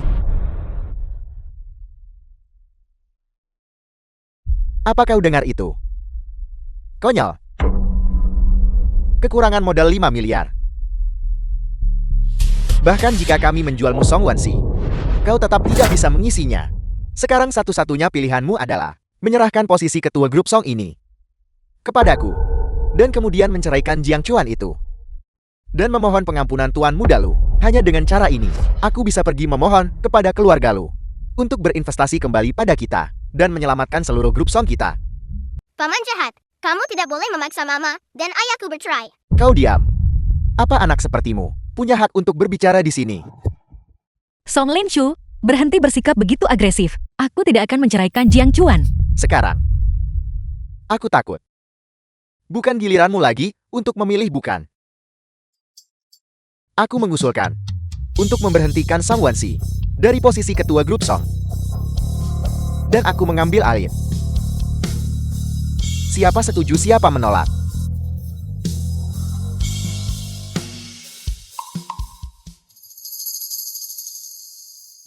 Apa kau dengar itu? Konyol. Kekurangan modal 5 miliar. Bahkan jika kami menjualmu Song Wansi, kau tetap tidak bisa mengisinya. Sekarang satu-satunya pilihanmu adalah menyerahkan posisi ketua grup Song ini kepadaku, dan kemudian menceraikan Jiang Chuan itu. Dan memohon pengampunan Tuan Muda Lu. Hanya dengan cara ini, aku bisa pergi memohon kepada keluarga Lu untuk berinvestasi kembali pada kita dan menyelamatkan seluruh grup Song kita. Paman jahat, kamu tidak boleh memaksa mama dan ayahku bercerai. Kau diam. Apa anak sepertimu punya hak untuk berbicara di sini? Song Linchu, berhenti bersikap begitu agresif. Aku tidak akan menceraikan Jiang Chuan. Sekarang, aku takut. Bukan giliranmu lagi untuk memilih, bukan? Aku mengusulkan untuk memberhentikan Song Wansi dari posisi ketua grup Song. Dan aku mengambil alih. Siapa setuju, siapa menolak?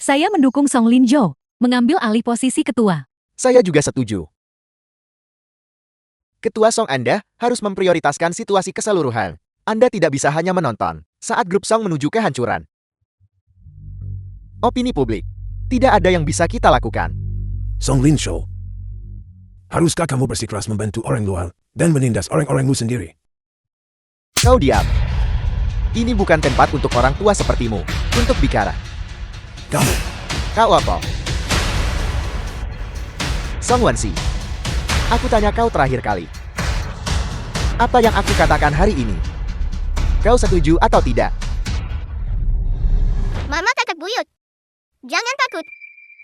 Saya mendukung Song Linzhou mengambil alih posisi ketua. Saya juga setuju. Ketua Song Anda harus memprioritaskan situasi keseluruhan. Anda tidak bisa hanya menonton saat grup Song menuju kehancuran. Opini publik. Tidak ada yang bisa kita lakukan. Song Linzhou, haruskah kamu bersikeras membantu orang luar dan menindas orang-orangmu sendiri? Kau diam. Ini bukan tempat untuk orang tua sepertimu untuk bicara. Kau apa? Song Wansi, aku tanya kau terakhir kali. Apa yang aku katakan hari ini? Kau setuju atau tidak? Mama kakak buyut. Jangan takut.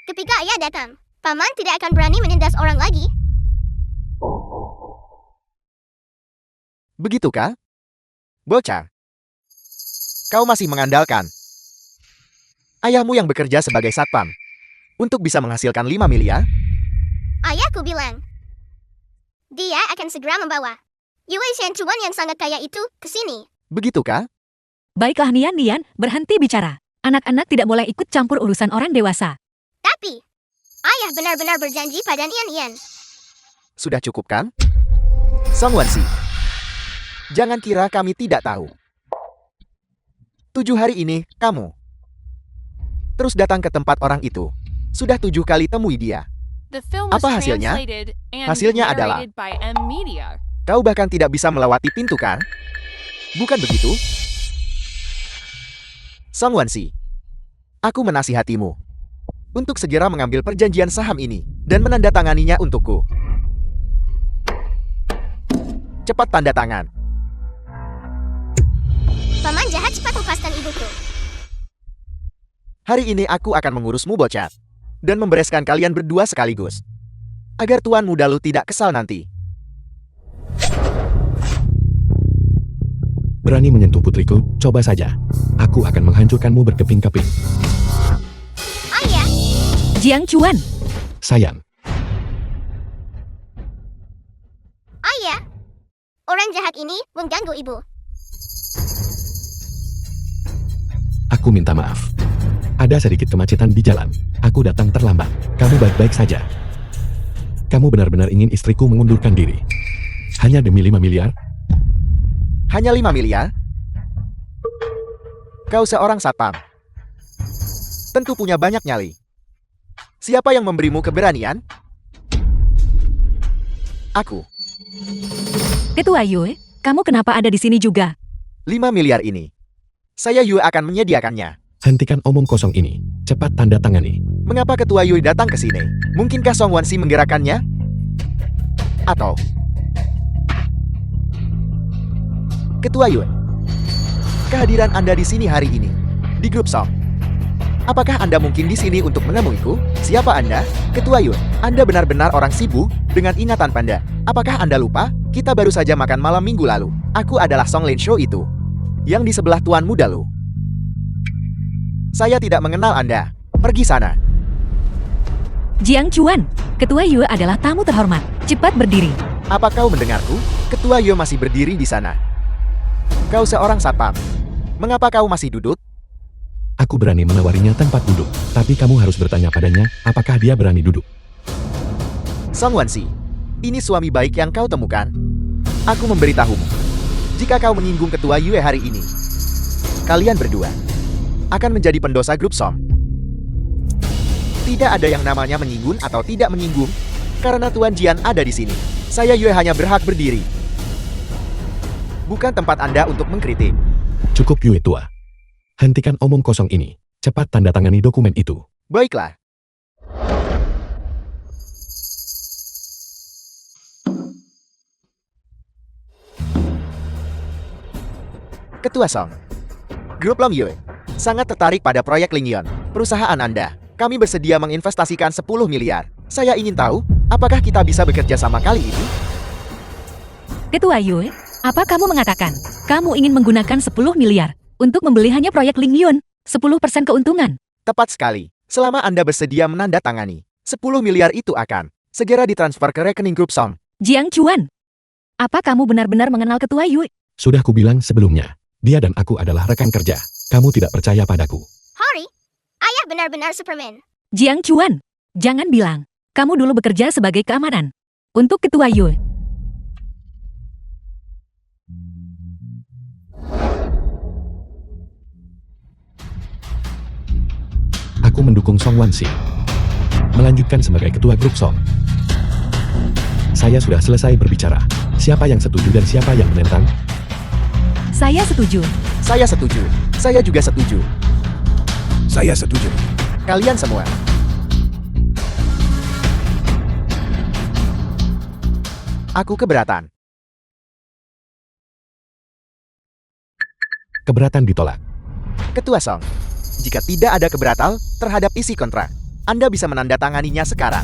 Ketika ayah datang, paman tidak akan berani menindas orang lagi. Begitukah? Bocah. Kau masih mengandalkan ayahmu yang bekerja sebagai satpam untuk bisa menghasilkan 5 miliar? Ayahku bilang, dia akan segera membawa Yue Xianchuan yang sangat kaya itu ke sini. Begitukah? Baiklah Nian, berhenti bicara. Anak-anak tidak boleh ikut campur urusan orang dewasa. Tapi, ayah benar-benar berjanji pada Nian. Sudah cukup kan? Song Wansi, jangan kira kami tidak tahu. 7 hari ini, kamu terus datang ke tempat orang itu. Sudah 7 kali temui dia. The film was Apa hasilnya? translated and Hasilnya adalah narrated by M Media. kau bahkan tidak bisa melewati pintu, kan? Bukan begitu? Song Wansi, aku menasihatimu untuk segera mengambil perjanjian saham ini dan menandatanganinya untukku. Cepat tanda tangan. Paman jahat, cepat lepaskan ibuku. Hari ini aku akan mengurusmu, bocah, dan membereskan kalian berdua sekaligus, agar Tuan Muda Lu tidak kesal nanti. Berani menyentuh putriku, coba saja. Aku akan menghancurkanmu berkeping-keping. Ayah, Jiang Chuan, Sayang, ayah. Orang jahat ini mengganggu ibu. aku minta maaf. Ada sedikit kemacetan di jalan. Aku datang terlambat. Kamu baik-baik saja. Kamu benar-benar ingin istriku mengundurkan diri. Hanya demi 5 miliar? Hanya 5 miliar? Kau seorang satpam, tentu punya banyak nyali. Siapa yang memberimu keberanian? Aku. Ketua Yue, kamu kenapa ada di sini juga? 5 miliar ini. Saya Yue akan menyediakannya. Hentikan omong kosong ini. Cepat tanda tangani. Mengapa Ketua Yue datang ke sini? Mungkinkah Song Wansi menggerakkannya? Atau Ketua Yue, kehadiran Anda di sini hari ini, di grup Song. Apakah Anda mungkin di sini untuk menemuiku? Siapa Anda? Ketua Yue, Anda benar-benar orang sibuk dengan ingatan Panda. Apakah Anda lupa? Kita baru saja makan malam minggu lalu. Aku adalah Song Linshu itu, yang di sebelah Tuan Muda Lu. Saya tidak mengenal Anda. Pergi sana. Jiang Chuan, Ketua Yue adalah tamu terhormat. Cepat berdiri. Apa kau mendengarku? Ketua Yue masih berdiri di sana. Kau seorang satpam. Mengapa kau masih duduk? Aku berani menawarinya tempat duduk. Tapi kamu harus bertanya padanya, apakah dia berani duduk. Song Wansi, ini suami baik yang kau temukan. Aku memberitahumu. Jika kau menyinggung Ketua Yue hari ini, kalian berdua akan menjadi pendosa grup Song. Tidak ada yang namanya menyinggung atau tidak menyinggung, karena Tuan Jian ada di sini. Saya Yue hanya berhak berdiri. Bukan tempat Anda untuk mengkritik. Cukup Yue tua. Hentikan omong kosong ini. Cepat tanda tangani dokumen itu. Baiklah. Ketua Song, Grup Long Yue sangat tertarik pada proyek Lingyon, perusahaan Anda. Kami bersedia menginvestasikan 10 miliar. Saya ingin tahu, apakah kita bisa bekerja sama kali ini? Ketua Yue, apa kamu mengatakan? Kamu ingin menggunakan 10 miliar untuk membeli hanya proyek Lingyun, 10% keuntungan. Tepat sekali. Selama Anda bersedia menandatangani, 10 miliar itu akan segera ditransfer ke rekening grup Song. Jiang Chuan, apa kamu benar-benar mengenal Ketua Yue? Sudah kubilang sebelumnya, dia dan aku adalah rekan kerja. Kamu tidak percaya padaku. Hori, ayah benar-benar Superman. Jiang Chuan, jangan bilang, kamu dulu bekerja sebagai keamanan untuk Ketua Yue. Aku mendukung Song Wansi melanjutkan sebagai ketua grup Song. Saya sudah selesai berbicara. Siapa yang setuju dan siapa yang menentang? Saya setuju. Saya setuju. Saya juga setuju. Saya setuju. Kalian semua. Aku keberatan. Keberatan ditolak. Ketua Song, jika tidak ada keberatan terhadap isi kontrak, Anda bisa menandatanganinya sekarang.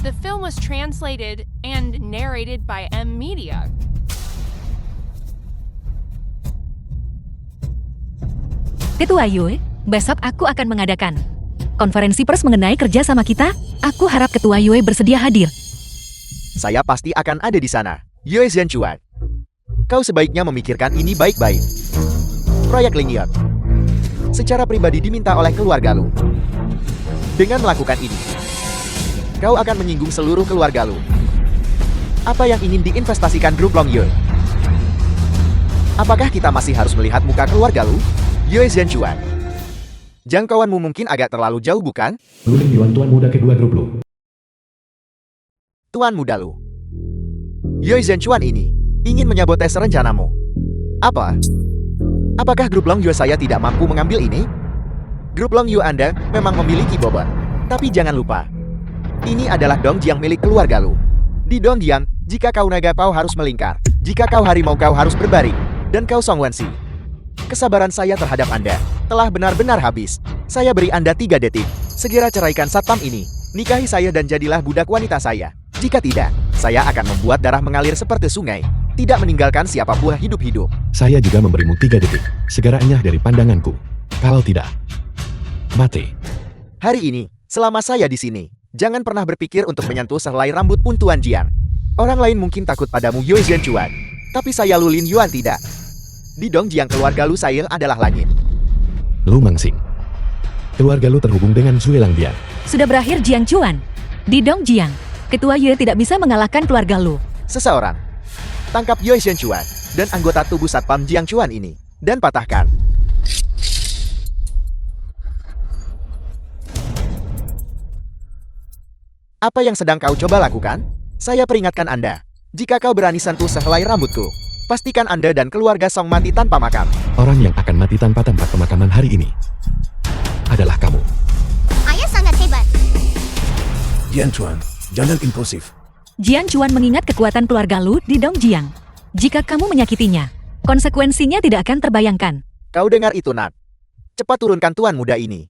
The film was translated and narrated by M Media. Ketua Yue, besok aku akan mengadakan konferensi pers mengenai kerja sama kita. Aku harap Ketua Yue bersedia hadir. Saya pasti akan ada di sana. Yue Zhenchuan, kau sebaiknya memikirkan ini baik-baik. Proyek Lingyon secara pribadi diminta oleh keluarga lu. Dengan melakukan ini, kau akan menyinggung seluruh keluarga lu. Apa yang ingin diinvestasikan grup Long Yue? Apakah kita masih harus melihat muka keluarga lu? Yue Zhenchuan, jangkauanmu mungkin agak terlalu jauh bukan? Lu Yuan tuan muda kedua grup lu. Tuan muda lu. Yue Zhenchuan ini ingin menyabotes rencanamu. Apa? Apakah grup Long Yue saya tidak mampu mengambil ini? Grup Long Yue Anda memang memiliki bobot. Tapi jangan lupa, ini adalah Dongjiang milik keluarga lu. Di Dongjiang, jika kau naga kau harus melingkar. Jika kau harimau kau harus berbaring. Dan kau Song Wansi, kesabaran saya terhadap Anda telah benar-benar habis. Saya beri Anda 3 detik. Segera ceraikan satpam ini. Nikahi saya dan jadilah budak wanita saya. Jika tidak, saya akan membuat darah mengalir seperti sungai. Tidak meninggalkan siapapun hidup-hidup. Saya juga memberimu 3 detik. Segera enyah dari pandanganku. Kalau tidak, mati. Hari ini, selama saya di sini, jangan pernah berpikir untuk menyentuh sehelai rambut pun Tuan Jiang. Orang lain mungkin takut padamu Yue Zhenchuan, tapi saya Lu Lin Yuan tidak. Di Dongjiang keluarga Lu Sail adalah langit. Lu Mangsing. Keluarga lu terhubung dengan Zue Langbian. Sudah berakhir Jiang Chuan. Di Dongjiang, Ketua Yue tidak bisa mengalahkan keluarga lu. Seseorang, tangkap Yue Zhenchuan dan anggota tubuh satpam Jiang Chuan ini, dan patahkan. Apa yang sedang kau coba lakukan? Saya peringatkan Anda, jika kau berani sentuh sehelai rambutku, Pastikan Anda dan keluarga Song mati tanpa makam. Orang yang akan mati tanpa tempat pemakaman hari ini adalah kamu. Ayah sangat hebat. Jian Chuan, jangan impulsif. Jian Chuan mengingat kekuatan keluarga Lu di Dongjiang. Jika kamu menyakitinya, konsekuensinya tidak akan terbayangkan. Kau dengar itu, Nak? Cepat turunkan tuan muda ini.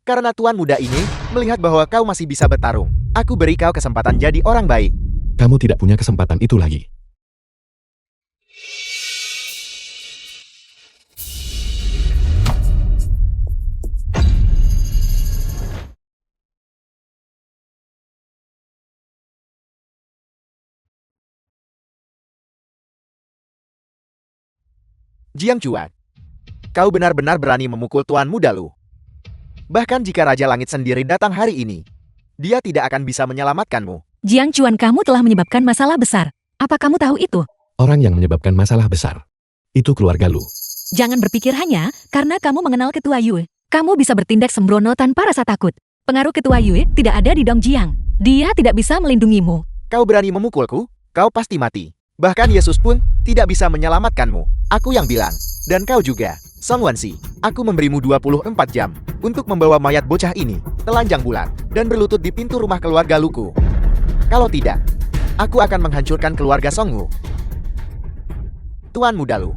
Karena tuan muda ini melihat bahwa kau masih bisa bertarung, aku beri kau kesempatan jadi orang baik. Kamu tidak punya kesempatan itu lagi. Jiang Chuan, kau benar-benar berani memukul tuan muda Lu. Bahkan jika Raja Langit sendiri datang hari ini, dia tidak akan bisa menyelamatkanmu. Jiang Chuan, kamu telah menyebabkan masalah besar. Apa kamu tahu itu? Orang yang menyebabkan masalah besar itu keluarga Lu. Jangan berpikir hanya karena kamu mengenal Ketua Yue, kamu bisa bertindak sembrono tanpa rasa takut. Pengaruh Ketua Yue tidak ada di Dongjiang. Dia tidak bisa melindungimu. Kau berani memukulku, kau pasti mati. Bahkan Yesus pun tidak bisa menyelamatkanmu. Aku yang bilang. Dan kau juga, Song Wansi. Aku memberimu 24 jam untuk membawa mayat bocah ini telanjang bulat dan berlutut di pintu rumah keluarga Luku. Kalau tidak, aku akan menghancurkan keluarga Songwu. Tuan muda Lu,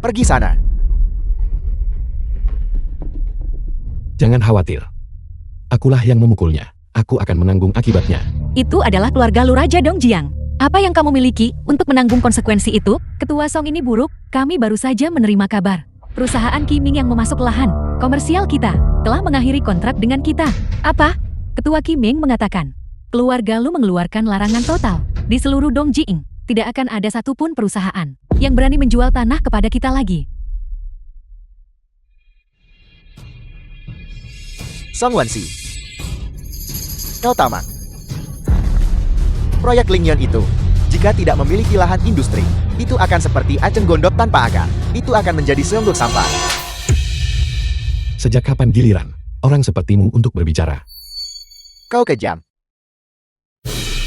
pergi sana. Jangan khawatir. Akulah yang memukulnya. Aku akan menanggung akibatnya. Itu adalah keluarga Lu Raja Dongjiang. Apa yang kamu miliki untuk menanggung konsekuensi itu? Ketua Song ini buruk, kami baru saja menerima kabar. Perusahaan Qiming yang memasuk lahan komersial kita telah mengakhiri kontrak dengan kita. Apa? Ketua Qiming mengatakan, keluarga Lu mengeluarkan larangan total. Di seluruh Dongjiang, tidak akan ada satupun perusahaan yang berani menjual tanah kepada kita lagi. Song Wansi, kau tamak. Proyek Lingyan itu, jika tidak memiliki lahan industri, itu akan seperti aceng gondok tanpa akar. Itu akan menjadi seonggok sampah. Sejak kapan giliran orang sepertimu untuk berbicara? Kau kejam.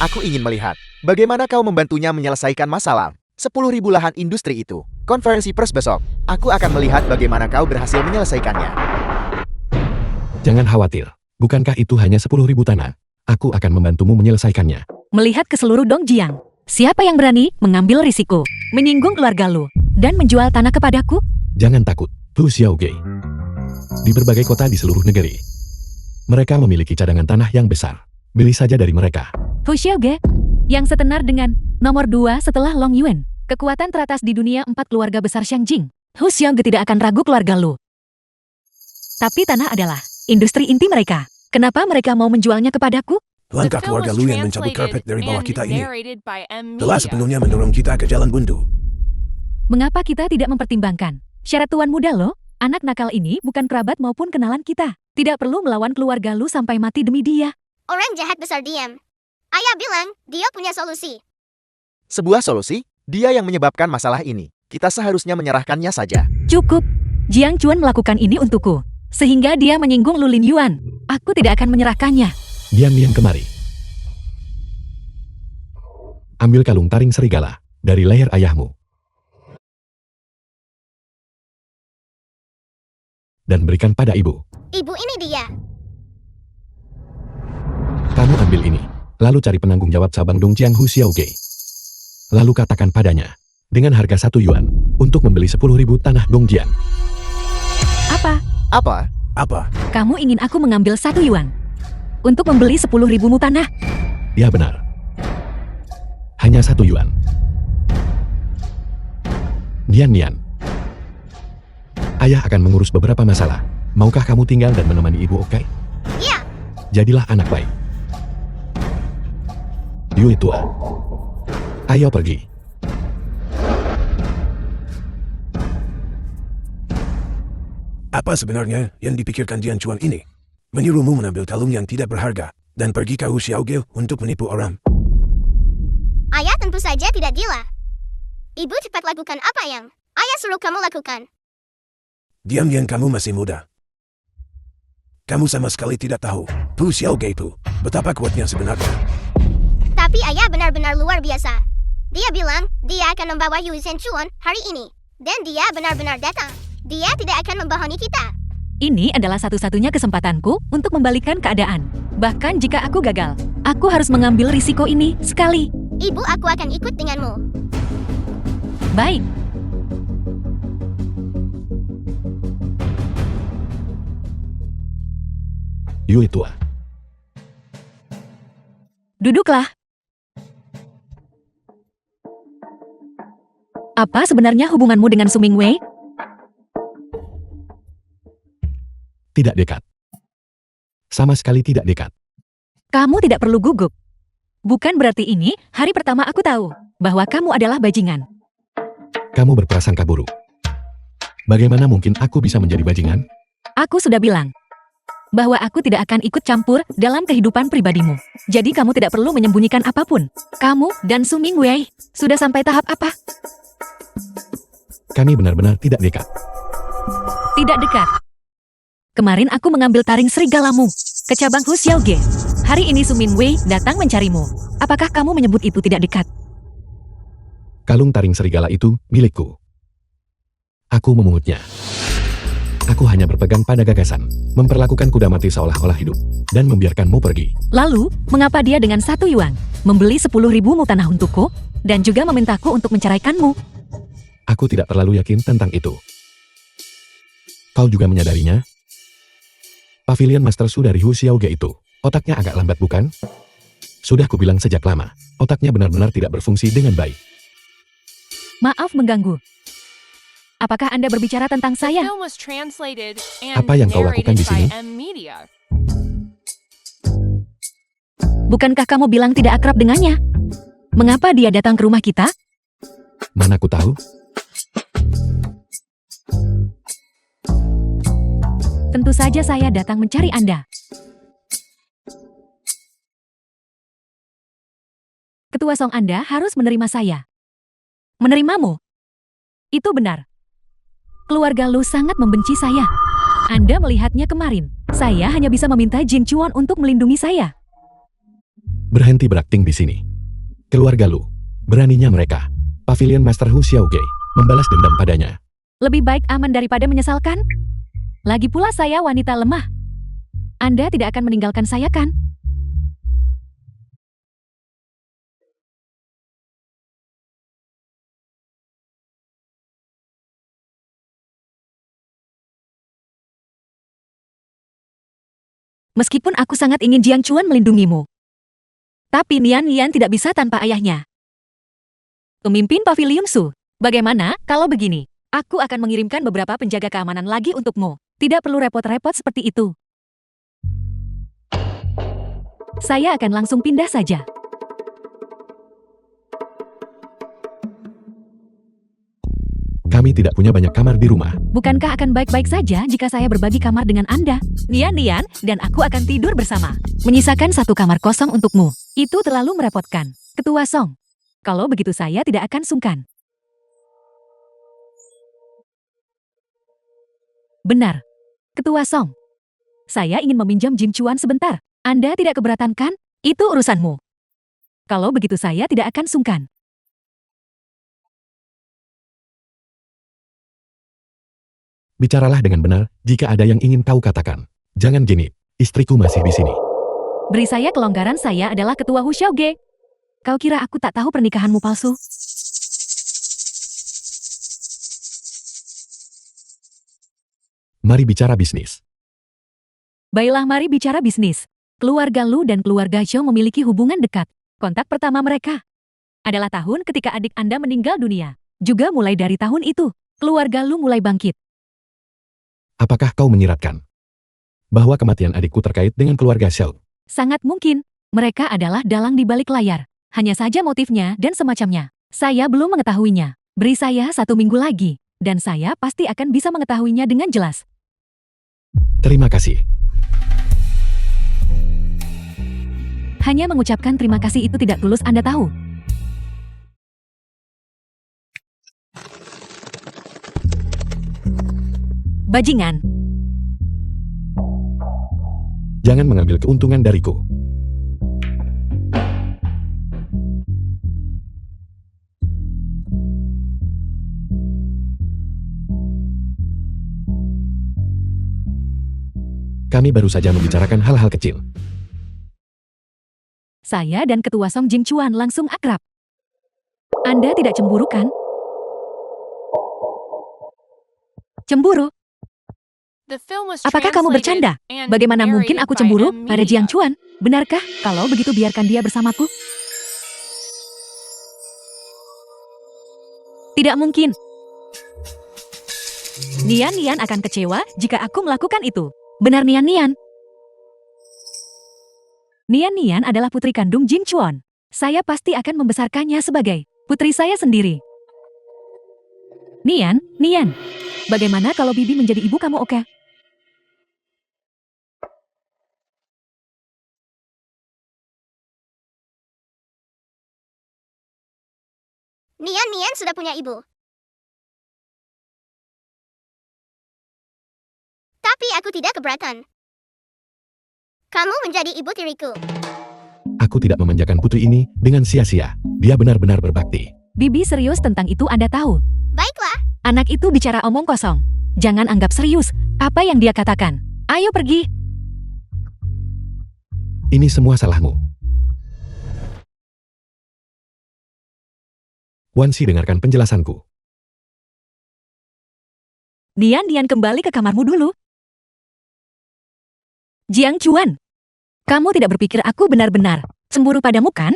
Aku ingin melihat bagaimana kau membantunya menyelesaikan masalah 10.000 lahan industri itu. Konferensi pers besok, aku akan melihat bagaimana kau berhasil menyelesaikannya. Jangan khawatir. Bukankah itu hanya 10.000 tanah? Aku akan membantumu menyelesaikannya. Melihat ke seluruh Dongjiang, siapa yang berani mengambil risiko, menyinggung keluarga Lu, dan menjual tanah kepadaku? Jangan takut, Lu Xiaoge. Di berbagai kota di seluruh negeri, mereka memiliki cadangan tanah yang besar. Beli saja dari mereka. Hu Xiaoge, yang setenar dengan nomor 2 setelah Long Yuan, kekuatan teratas di dunia 4 keluarga besar Xiangjing. Hu Xiaoge tidak akan ragu keluarga Lu. Tapi tanah adalah industri inti mereka. Kenapa mereka mau menjualnya kepadaku? Langkah The film keluarga was Lu yang mencabut karpet translated dari bawah and kita ini narrated by M. telah Media. sepenuhnya mendorong kita ke jalan buntu. Mengapa kita tidak mempertimbangkan syarat tuan muda lo? Anak nakal ini bukan kerabat maupun kenalan kita. Tidak perlu melawan keluarga Lu sampai mati demi dia. Orang jahat besar diam. Ayah bilang, dia punya solusi. Sebuah solusi, dia yang menyebabkan masalah ini. Kita seharusnya menyerahkannya saja. Cukup. Jiang Chuan melakukan ini untukku. Sehingga dia menyinggung Lu Lin Yuan. Aku tidak akan menyerahkannya. Diam-diam kemari. Ambil kalung taring serigala dari leher ayahmu. Dan berikan pada ibu. Ibu ini dia. Kamu ambil ini. Lalu cari penanggung jawab cabang Dongjiang Hu Xiaoge. Lalu katakan padanya, dengan harga 1 yuan, untuk membeli 10.000 tanah Dongjiang. Apa? Apa? Apa? Kamu ingin aku mengambil 1 yuan? Untuk membeli 10.000 tanah? Ya benar. Hanya 1 yuan. Nian. Ayah akan mengurus beberapa masalah. Maukah kamu tinggal dan menemani ibu, oke? Iya. Jadilah anak baik. Yui tua. Ayo pergi. Apa sebenarnya yang dipikirkan Jian Chuan ini? Menyuruhmu menambil kalung yang tidak berharga dan pergi ke Hu Xiaoge untuk menipu orang. Ayah tentu saja tidak gila. Ibu cepat lakukan apa yang ayah suruh kamu lakukan. Diam-diam, kamu masih muda. Kamu sama sekali tidak tahu Hu Xiaoge itu betapa kuatnya sebenarnya. Tapi ayah benar-benar luar biasa. Dia bilang, Dia akan membawa Yu Zhenchuan hari ini. Dan dia benar-benar datang. Dia tidak akan membohongi kita. Ini adalah satu-satunya kesempatanku untuk membalikkan keadaan. Bahkan jika aku gagal, aku harus mengambil risiko ini sekali. Ibu aku akan ikut denganmu. Baik. Yui tua. Duduklah. Apa sebenarnya hubunganmu dengan Su Mingwei? Tidak dekat. Sama sekali tidak dekat. Kamu tidak perlu gugup. Bukan berarti ini hari pertama aku tahu bahwa kamu adalah bajingan. Kamu berprasangka buruk. Bagaimana mungkin aku bisa menjadi bajingan? Aku sudah bilang bahwa aku tidak akan ikut campur dalam kehidupan pribadimu. Jadi kamu tidak perlu menyembunyikan apapun. Kamu dan Su Mingwei sudah sampai tahap apa? Kami benar-benar tidak dekat. Tidak dekat. Kemarin aku mengambil taring serigalamu ke cabang Hu Xiaoge. Hari ini Su Mingwei datang mencarimu. Apakah kamu menyebut itu tidak dekat? Kalung taring serigala itu milikku. Aku memungutnya. Aku hanya berpegang pada gagasan, memperlakukan kuda mati seolah-olah hidup, dan membiarkanmu pergi. Lalu, mengapa dia dengan 1 yuan membeli 10.000 mu tanah untukku, dan juga memintaku untuk menceraikanmu? Aku tidak terlalu yakin tentang itu. Kau juga menyadarinya? Pavilion Master Su dari Hu Xiaoge itu, otaknya agak lambat bukan? Sudah kubilang sejak lama, otaknya benar-benar tidak berfungsi dengan baik. Maaf mengganggu. Apakah Anda berbicara tentang The saya? film was translated and Apa yang kau lakukan narrated di sini? by M Media. Bukankah kamu bilang tidak akrab dengannya? Mengapa dia datang ke rumah kita? Mana ku tahu? Tentu saja saya datang mencari Anda. Ketua Song Anda harus menerima saya. Menerimamu? Itu benar. Keluarga Lu sangat membenci saya. Anda melihatnya kemarin. Saya hanya bisa meminta Jin Chuan untuk melindungi saya. Berhenti berakting di sini. Keluarga Lu, beraninya mereka. Pavilion Master Hu Xiaoge membalas dendam padanya. Lebih baik aman daripada menyesalkan. Lagi pula saya wanita lemah. Anda tidak akan meninggalkan saya kan? Meskipun aku sangat ingin Jiang Chuan melindungimu. Tapi Nian Yan tidak bisa tanpa ayahnya. Pemimpin Pavilion Su, bagaimana kalau begini? Aku akan mengirimkan beberapa penjaga keamanan lagi untukmu. Tidak perlu repot-repot seperti itu. Saya akan langsung pindah saja. Kami tidak punya banyak kamar di rumah. Bukankah akan baik-baik saja jika saya berbagi kamar dengan Anda? Nian dan aku akan tidur bersama. Menyisakan 1 kamar kosong untukmu. Itu terlalu merepotkan. Ketua Song. Kalau begitu saya tidak akan sungkan. Benar. Ketua Song. Saya ingin meminjam Jin Chuan sebentar. Anda tidak keberatan kan? Itu urusanmu. Kalau begitu saya tidak akan sungkan. Bicaralah dengan benar jika ada yang ingin kau katakan. Jangan genit, istriku masih di sini. Beri saya kelonggaran, saya adalah ketua Hu Xiaoge. Kau kira aku tak tahu pernikahanmu palsu? Mari bicara bisnis. Baiklah, mari bicara bisnis. Keluarga Lu dan keluarga Zhou memiliki hubungan dekat. Kontak pertama mereka adalah tahun ketika adik Anda meninggal dunia. Juga mulai dari tahun itu, keluarga Lu mulai bangkit. Apakah kau menyiratkan bahwa kematian adikku terkait dengan keluarga Zhou? Sangat mungkin. Mereka adalah dalang di balik layar. Hanya saja motifnya dan semacamnya. Saya belum mengetahuinya. Beri saya 1 minggu lagi, dan saya pasti akan bisa mengetahuinya dengan jelas. Terima kasih. Hanya mengucapkan terima kasih itu tidak tulus, Anda tahu. Bajingan. Jangan mengambil keuntungan dariku. Kami baru saja membicarakan hal-hal kecil. Saya dan Ketua Song Jing Chuan langsung akrab. Anda tidak cemburu kan? Cemburu? The film was Apakah kamu translated bercanda? and Bagaimana mungkin narrated aku by cemburu M pada Media. Jiang Chuan? Benarkah? Kalau begitu biarkan dia bersamaku. Tidak mungkin. Nian akan kecewa jika aku melakukan itu. Benar Nian? Nian adalah putri kandung Jing Chuan. Saya pasti akan membesarkannya sebagai putri saya sendiri. Nian, bagaimana kalau Bibi menjadi ibu kamu, oke? Nian sudah punya ibu. Tapi aku tidak keberatan. Kamu menjadi ibu tiriku. Aku tidak memanjakan putri ini dengan sia-sia. Dia benar-benar berbakti. Bibi serius tentang itu Anda tahu. Baiklah, Anak itu bicara omong kosong. Jangan anggap serius apa yang dia katakan. Ayo pergi. Ini semua salahmu. Wansi, dengarkan penjelasanku. Nian kembali ke kamarmu dulu. Jiang Chuan, kamu tidak berpikir aku benar-benar cemburu padamu kan?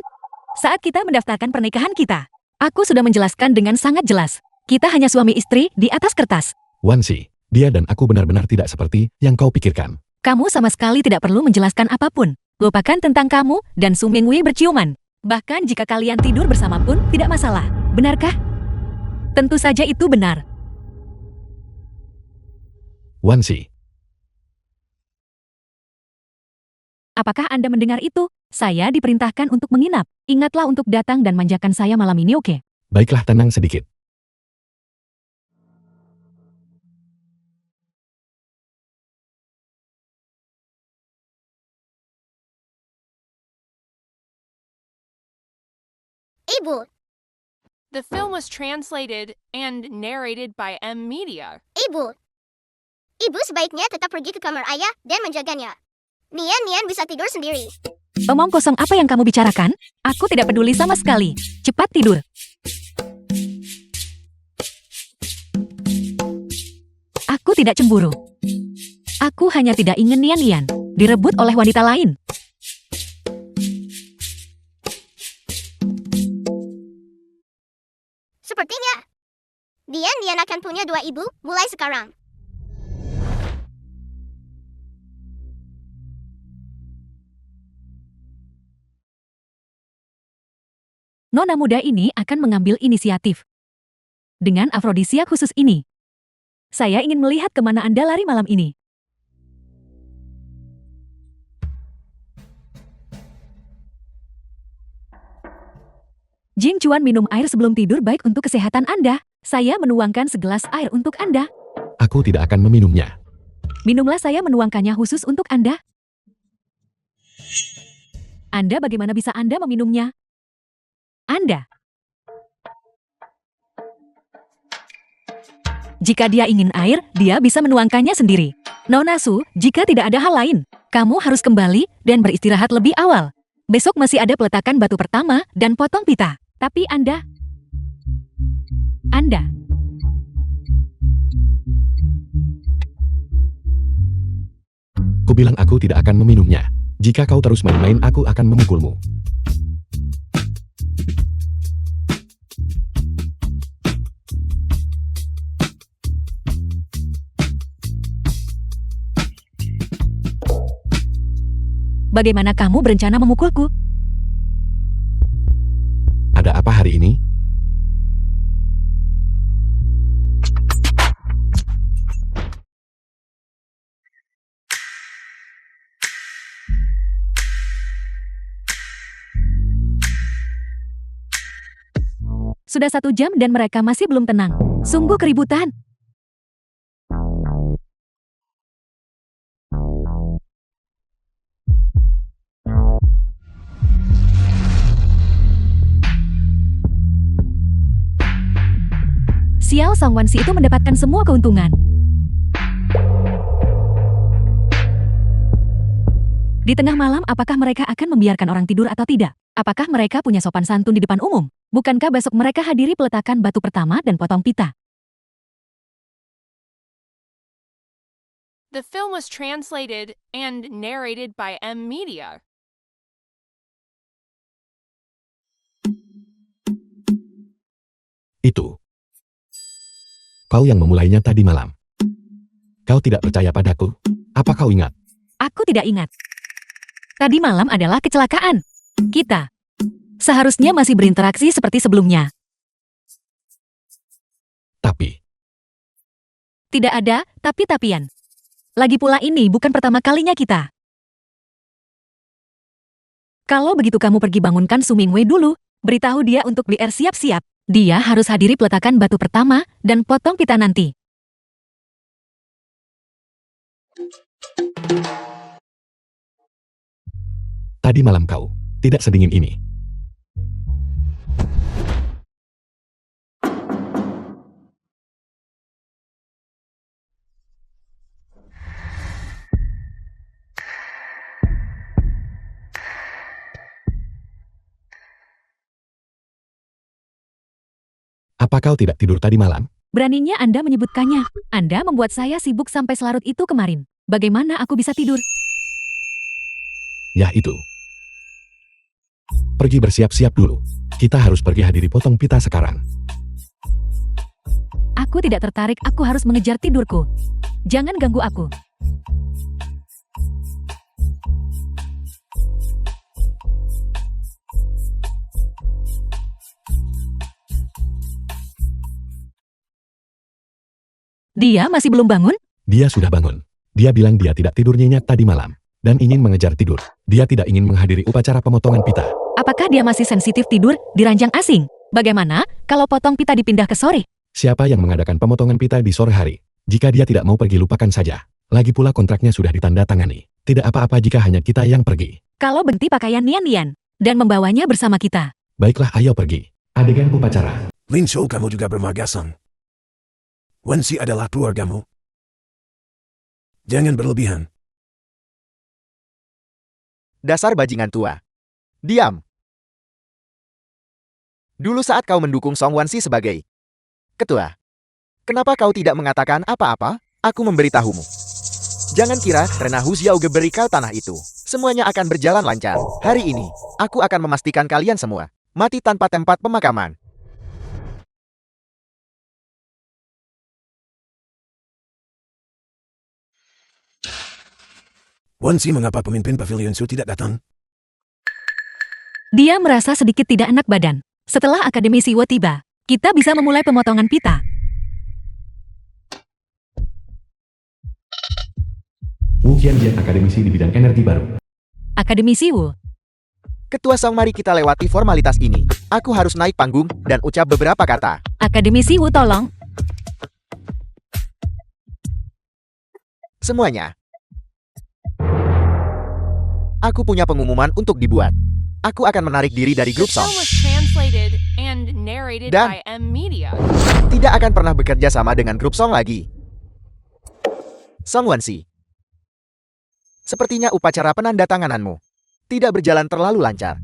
Saat kita mendaftarkan pernikahan kita, aku sudah menjelaskan dengan sangat jelas. Kita hanya suami istri di atas kertas. Wansi, dia dan aku benar-benar tidak seperti yang kau pikirkan. Kamu sama sekali tidak perlu menjelaskan apapun. Lupakan tentang kamu dan Su Mingwei berciuman. Bahkan jika kalian tidur bersama pun tidak masalah. Benarkah? Tentu saja itu benar. Wansi, Apakah Anda mendengar itu? Saya diperintahkan untuk menginap. Ingatlah untuk datang dan manjakan saya malam ini, oke? baiklah, tenang sedikit. ibu. The film was translated and narrated by M Media. Ibu. Ibu sebaiknya tetap pergi ke kamar ayah dan menjaganya. Nian bisa tidur sendiri. Omong kosong apa yang kamu bicarakan? Aku tidak peduli sama sekali. Cepat tidur. Aku tidak cemburu. Aku hanya tidak ingin Nian direbut oleh wanita lain. Sepertinya Nian akan punya 2 ibu mulai sekarang. Nona muda ini akan mengambil inisiatif. Dengan afrodisia khusus ini, saya ingin melihat kemana Anda lari malam ini. Jing Chuan minum air sebelum tidur baik untuk kesehatan Anda. Saya menuangkan segelas air untuk Anda. Aku tidak akan meminumnya. Minumlah, saya menuangkannya khusus untuk Anda. Anda bagaimana bisa Anda meminumnya? Anda. Jika dia ingin air, dia bisa menuangkannya sendiri. Nona Su, jika tidak ada hal lain, kamu harus kembali dan beristirahat lebih awal. Besok masih ada peletakan batu pertama dan potong pita. Tapi Anda. Kubilang aku tidak akan meminumnya. Jika kau terus main-main, aku akan memukulmu. Bagaimana kamu berencana memukulku? Ada apa hari ini? Sudah 1 jam dan mereka masih belum tenang. Sungguh keributan. Xiao Songwansi itu mendapatkan semua keuntungan. Di tengah malam apakah mereka akan membiarkan orang tidur atau tidak? Apakah mereka punya sopan santun di depan umum? Bukankah besok mereka hadiri peletakan batu pertama dan potong pita? The film was translated and narrated by M Media. Itu. Kau yang memulainya tadi malam. Kau tidak percaya padaku? Apa kau ingat? Aku tidak ingat. Tadi malam adalah kecelakaan. Kita seharusnya masih berinteraksi seperti sebelumnya. Tapi, Tidak ada tapi-tapian. Lagi pula ini bukan pertama kalinya kita. Kalau begitu kamu pergi bangunkan Su Mingwei dulu, beritahu dia untuk BR siap-siap. Dia harus hadiri peletakan batu pertama dan potong pita nanti. tadi malam kau tidak sedingin ini. Apa kau tidak tidur tadi malam? Beraninya Anda menyebutkannya. Anda membuat saya sibuk sampai selarut itu kemarin. Bagaimana aku bisa tidur? Ya itu. Pergi bersiap-siap dulu. Kita harus pergi hadiri potong pita sekarang. Aku tidak tertarik, aku harus mengejar tidurku. Jangan ganggu aku. Dia masih belum bangun? Dia sudah bangun. Dia bilang dia tidak tidur nyenyak tadi malam dan ingin mengejar tidur. Dia tidak ingin menghadiri upacara pemotongan pita. Apakah dia masih sensitif tidur di ranjang asing? Bagaimana kalau potong pita dipindah ke sore? Siapa yang mengadakan pemotongan pita di sore hari? Jika dia tidak mau pergi, lupakan saja. Lagi pula kontraknya sudah ditandatangani. Tidak apa-apa jika hanya kita yang pergi. Kalau berhenti pakaian Nian-Nian dan membawanya bersama kita. Baiklah, ayo pergi. Adegan upacara. Lin Shou, kamu juga bermagasan. Wensi adalah keluargamu. Jangan berlebihan. Dasar bajingan tua. Diam. Dulu saat kau mendukung Song Wansi sebagai ketua, kenapa kau tidak mengatakan apa-apa? Aku memberitahumu. Jangan kira karena Hu Xiaoge beri kau tanah itu, semuanya akan berjalan lancar. Hari ini, aku akan memastikan kalian semua mati tanpa tempat pemakaman. Wensi, mengapa pemimpin Pavilion Su tidak datang? Dia merasa sedikit tidak enak badan. Setelah Akademisi Wo tiba, kita bisa memulai pemotongan pita. Wu Qianjian, akademisi di bidang energi baru. Akademisi Wu, Ketua Song, mari kita lewati formalitas ini. Aku harus naik panggung dan ucap beberapa kata. Akademisi Wu tolong. Semuanya. Aku punya pengumuman untuk dibuat. Aku akan menarik diri dari The grup Song. film was translated and narrated Dan- by M Media. Tidak akan pernah bekerja sama dengan grup Song lagi. Song Wansi. Sepertinya upacara penandatangananmu tidak berjalan terlalu lancar.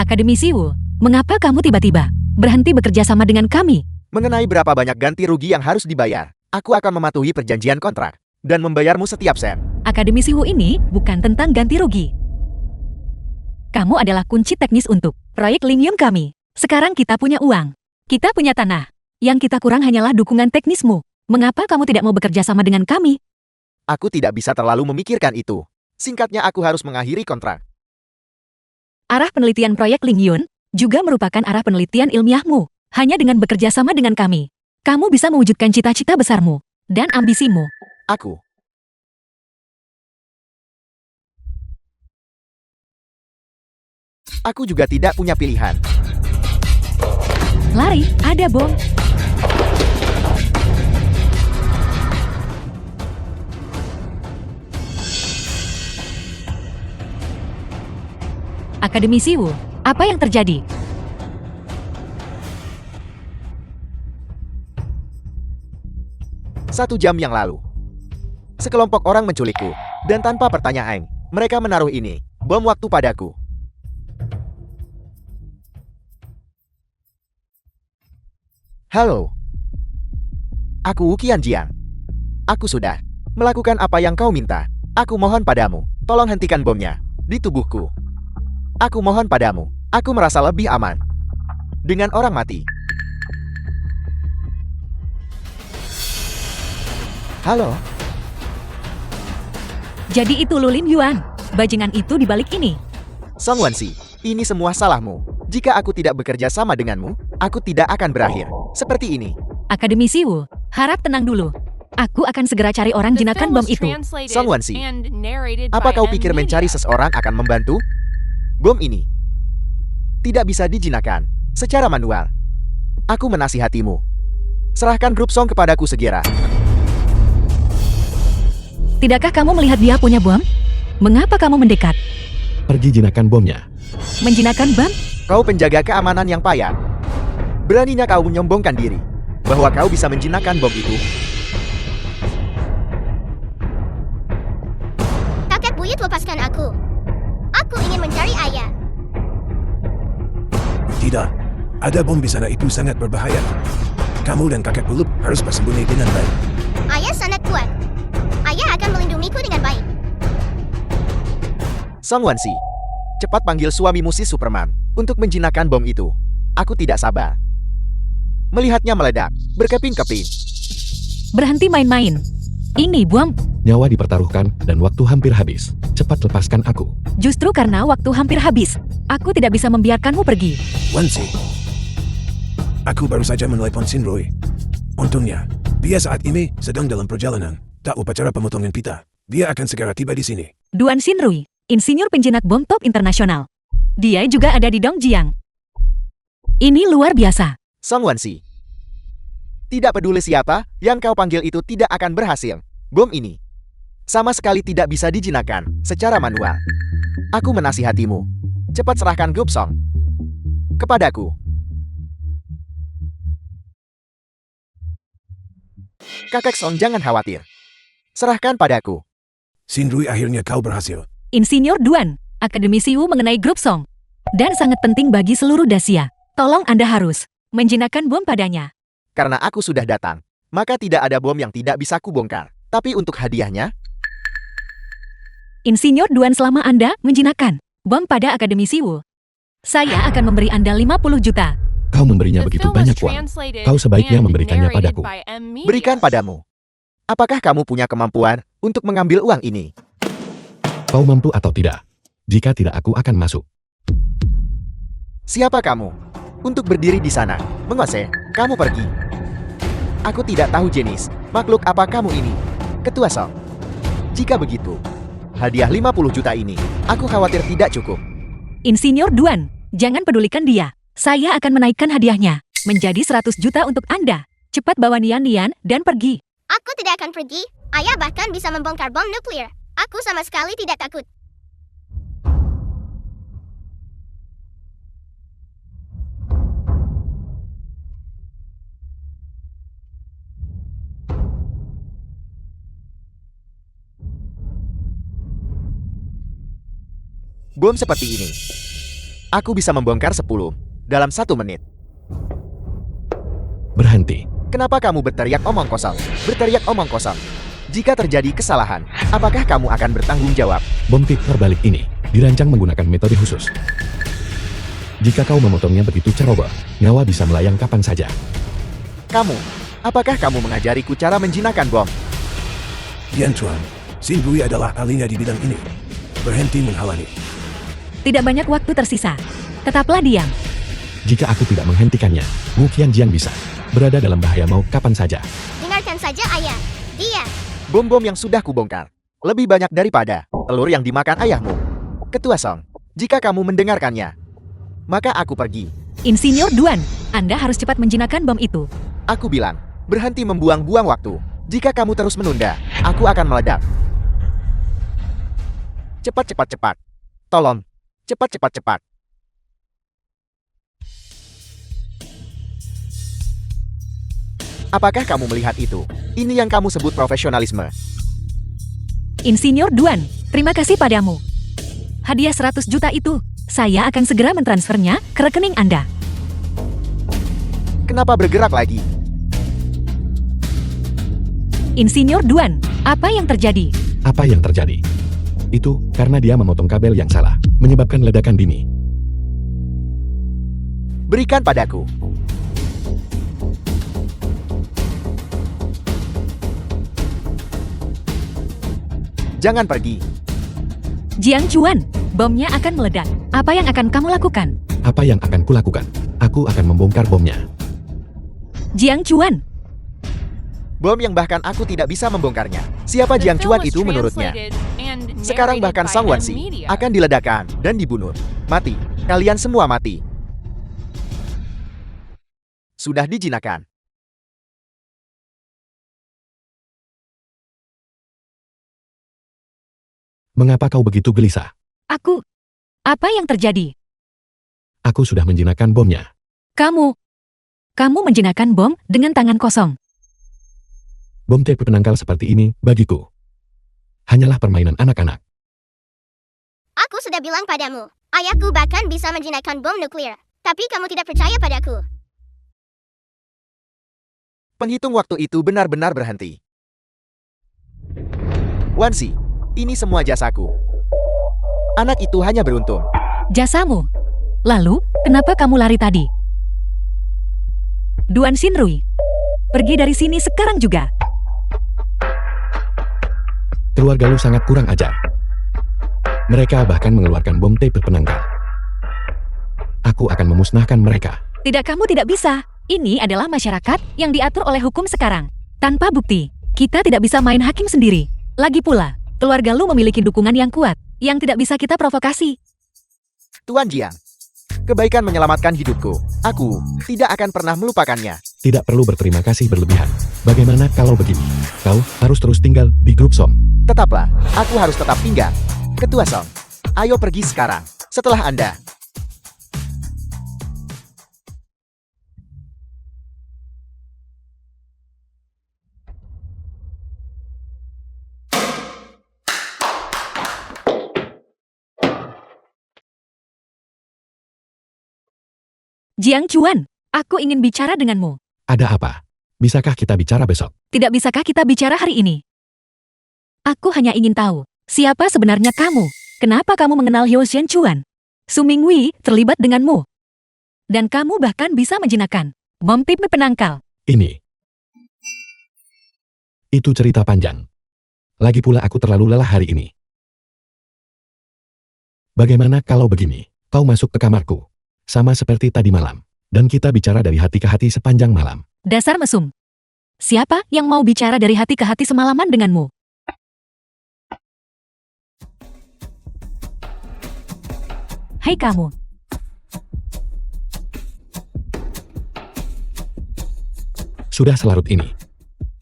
Akademisi Wu, mengapa kamu tiba-tiba berhenti bekerja sama dengan kami? Mengenai berapa banyak ganti rugi yang harus dibayar, aku akan mematuhi perjanjian kontrak dan membayarmu setiap sen. Akademisi Wu ini bukan tentang ganti rugi. Kamu adalah kunci teknis untuk proyek Lingyun kami. Sekarang kita punya uang. Kita punya tanah. Yang kita kurang hanyalah dukungan teknismu. Mengapa kamu tidak mau bekerja sama dengan kami? Aku tidak bisa terlalu memikirkan itu. Singkatnya, aku harus mengakhiri kontrak. Arah penelitian proyek Lingyun juga merupakan arah penelitian ilmiahmu. Hanya dengan bekerja sama dengan kami, kamu bisa mewujudkan cita-cita besarmu dan ambisimu. Aku juga tidak punya pilihan. Lari, ada bom. Akademisi Wu, apa yang terjadi? Satu jam yang lalu, sekelompok orang menculikku Dan tanpa pertanyaan, mereka menaruh ini, bom waktu padaku. Halo. Aku Wu Qianjiang. Aku sudah melakukan apa yang kau minta. Aku mohon padamu, tolong hentikan bomnya di tubuhku. Aku mohon padamu, aku merasa lebih aman dengan orang mati. Halo. Jadi itu Lulin Yuan. Bajingan itu di balik ini. Song Wansi, ini semua salahmu. Jika aku tidak bekerja sama denganmu, aku tidak akan berakhir seperti ini. Akademisi Wu, harap tenang dulu. Aku akan segera cari orang The jinakan film bom was itu. translated Song Wansi, and narrated apa by kau M pikir mencari Media. seseorang akan membantu? Bom ini tidak bisa dijinakkan secara manual. Aku menasihatimu. Serahkan grup Song kepadaku segera. Tidakkah kamu melihat dia punya bom? Mengapa kamu mendekat? Pergi jinakan bomnya. Menjinakkan bom? Kau penjaga keamanan yang payah. Beraninya kau menyombongkan diri bahwa kau bisa menjinakkan bom itu. Kakek buyut, lepaskan aku. Aku ingin mencari ayah. Tidak. Ada bom di sana itu sangat berbahaya. Kamu dan kakek buyut harus bersembunyi dengan baik. Ayah sangat kuat. Ayah akan melindungiku dengan baik. Song Wansi, cepat panggil suamimu si Superman untuk menjinakkan bom itu. Aku tidak sabar melihatnya meledak berkeping-keping. Berhenti main-main. Ini bom. Nyawa dipertaruhkan dan waktu hampir habis. Cepat lepaskan aku. Justru karena waktu hampir habis, aku tidak bisa membiarkanmu pergi. Wansi. Aku baru saja menelepon Shinrui. Untungnya, dia saat ini sedang dalam perjalanan. Tak upacara pemotongan pita. Dia akan segera tiba di sini. Duan Shinrui, insinyur penjinak bom top internasional. Dia juga ada di Dongjiang. Ini luar biasa. Song Wansi, tidak peduli siapa yang kau panggil itu tidak akan berhasil. Bom ini sama sekali tidak bisa dijinakkan secara manual. Aku menasihatimu. Cepat serahkan grup Song kepadaku. Kakek Song, jangan khawatir. Serahkan padaku. Shinrui, akhirnya kau berhasil. Insinyur Duan, akademisi Wu mengenai grup Song. Dan sangat penting bagi seluruh Dacia. Tolong Anda harus menjinakkan bom padanya. Karena aku sudah datang, maka tidak ada bom yang tidak bisa kubongkar. Tapi untuk hadiahnya, Insinyur Duan, selama Anda menjinakkan bom pada akademisi Wu, saya akan memberi Anda 50 juta. Kau memberinya The begitu film was banyak uang. translated Kau sebaiknya and memberikannya narrated padaku. by M Media. berikan padamu. Apakah kamu punya kemampuan untuk mengambil uang ini? Kau mampu atau tidak? Jika tidak, aku akan masuk. Siapa kamu? Untuk berdiri di sana, mengose, kamu pergi. Aku tidak tahu jenis makhluk apa kamu ini. Ketua Song. Jika begitu, hadiah 50 juta ini, aku khawatir tidak cukup. Insinyur Duan, jangan pedulikan dia. Saya akan menaikkan hadiahnya menjadi 100 juta untuk Anda. Cepat bawa Nian dan pergi. Aku tidak akan pergi. Ayah bahkan bisa membongkar bom nuklir. Aku sama sekali tidak takut. Bom seperti ini, aku bisa membongkar 10 dalam 1 menit. Berhenti. Kenapa kamu berteriak omong kosong? Berteriak omong kosong. Jika terjadi kesalahan, apakah kamu akan bertanggung jawab? Bom tik terbalik ini dirancang menggunakan metode khusus. Jika kau memotongnya begitu ceroboh, nyawa bisa melayang kapan saja. Kamu, apakah kamu mengajariku cara menjinakkan bom? Yan Chuan, Shinrui adalah ahlinya di bidang ini. Berhenti menghalangi. Tidak banyak waktu tersisa. Tetaplah diam. Jika aku tidak menghentikannya, Wu Qianjiang bisa berada dalam bahaya mau kapan saja. Dengarkan saja ayah. Dia. Bom-bom yang sudah kubongkar lebih banyak daripada telur yang dimakan ayahmu. Ketua Song, jika kamu mendengarkannya, maka aku pergi. Insinyur Duan, Anda harus cepat menjinakkan bom itu. Aku bilang, berhenti membuang-buang waktu. Jika kamu terus menunda, aku akan meledak. Cepat, cepat, cepat. Tolong, cepat, cepat, cepat. Apakah kamu melihat itu? Ini yang kamu sebut profesionalisme. Insinyur Duan, terima kasih padamu. Hadiah 100 juta itu, saya akan segera mentransfernya ke rekening Anda. Kenapa bergerak lagi? Insinyur Duan, apa yang terjadi? Apa yang terjadi? Itu karena dia memotong kabel yang salah, menyebabkan ledakan dini. Berikan padaku. Jangan pergi. Jiang Chuan, bomnya akan meledak. Apa yang akan kamu lakukan? Apa yang akan kulakukan? Aku akan membongkar bomnya. Jiang Chuan, Bom yang bahkan aku tidak bisa membongkarnya. Siapa The Jiang film Chuan was itu menurutnya? translated and Sekarang narrated bahkan by Sang M Wansi Media. akan diledakkan dan dibunuh. Mati. Kalian semua mati. Sudah dijinakan. Mengapa kau begitu gelisah? aku. Apa yang terjadi? Aku sudah menjinakkan bomnya. Kamu menjinakkan bom dengan tangan kosong. Bom tape penangkal seperti ini, bagiku, hanyalah permainan anak-anak. Aku sudah bilang padamu, ayahku bahkan bisa menjinakkan bom nuklir. Tapi kamu tidak percaya padaku. Penghitung waktu itu benar-benar berhenti. Wansi, ini semua jasaku. Anak itu hanya beruntung. Jasamu. Lalu, kenapa kamu lari tadi? Duan Xinrui, pergi dari sini sekarang juga. Keluarga lu sangat kurang ajar. Mereka bahkan mengeluarkan bom tape penangkal. Aku akan memusnahkan mereka. Tidak, kamu tidak bisa. Ini adalah masyarakat yang diatur oleh hukum sekarang. Tanpa bukti, kita tidak bisa main hakim sendiri. Lagi pula, keluarga lu memiliki dukungan yang kuat, yang tidak bisa kita provokasi. Tuan Jiang, kebaikan menyelamatkan hidupku. Aku tidak akan pernah melupakannya. Tidak perlu berterima kasih berlebihan. Bagaimana kalau begini? Kau harus terus tinggal di grup Som. Tetaplah, aku harus tetap tinggal. Ketua Song, ayo pergi sekarang. Setelah Anda. Jiang Chuan, aku ingin bicara denganmu. Ada apa? Bisakah kita bicara besok? Tidak bisakah kita bicara hari ini? Aku hanya ingin tahu, siapa sebenarnya kamu? Kenapa kamu mengenal Hyo Xian Chuan? Su Mingwei terlibat denganmu. Dan kamu bahkan bisa menjinakkan bom tape penangkal. Ini. Itu cerita panjang. Lagi pula aku terlalu lelah hari ini. Bagaimana kalau begini? Kau masuk ke kamarku. Sama seperti tadi malam. Dan kita bicara dari hati ke hati sepanjang malam. Dasar mesum. Siapa yang mau bicara dari hati ke hati semalaman denganmu? Hai kamu. Sudah selarut ini.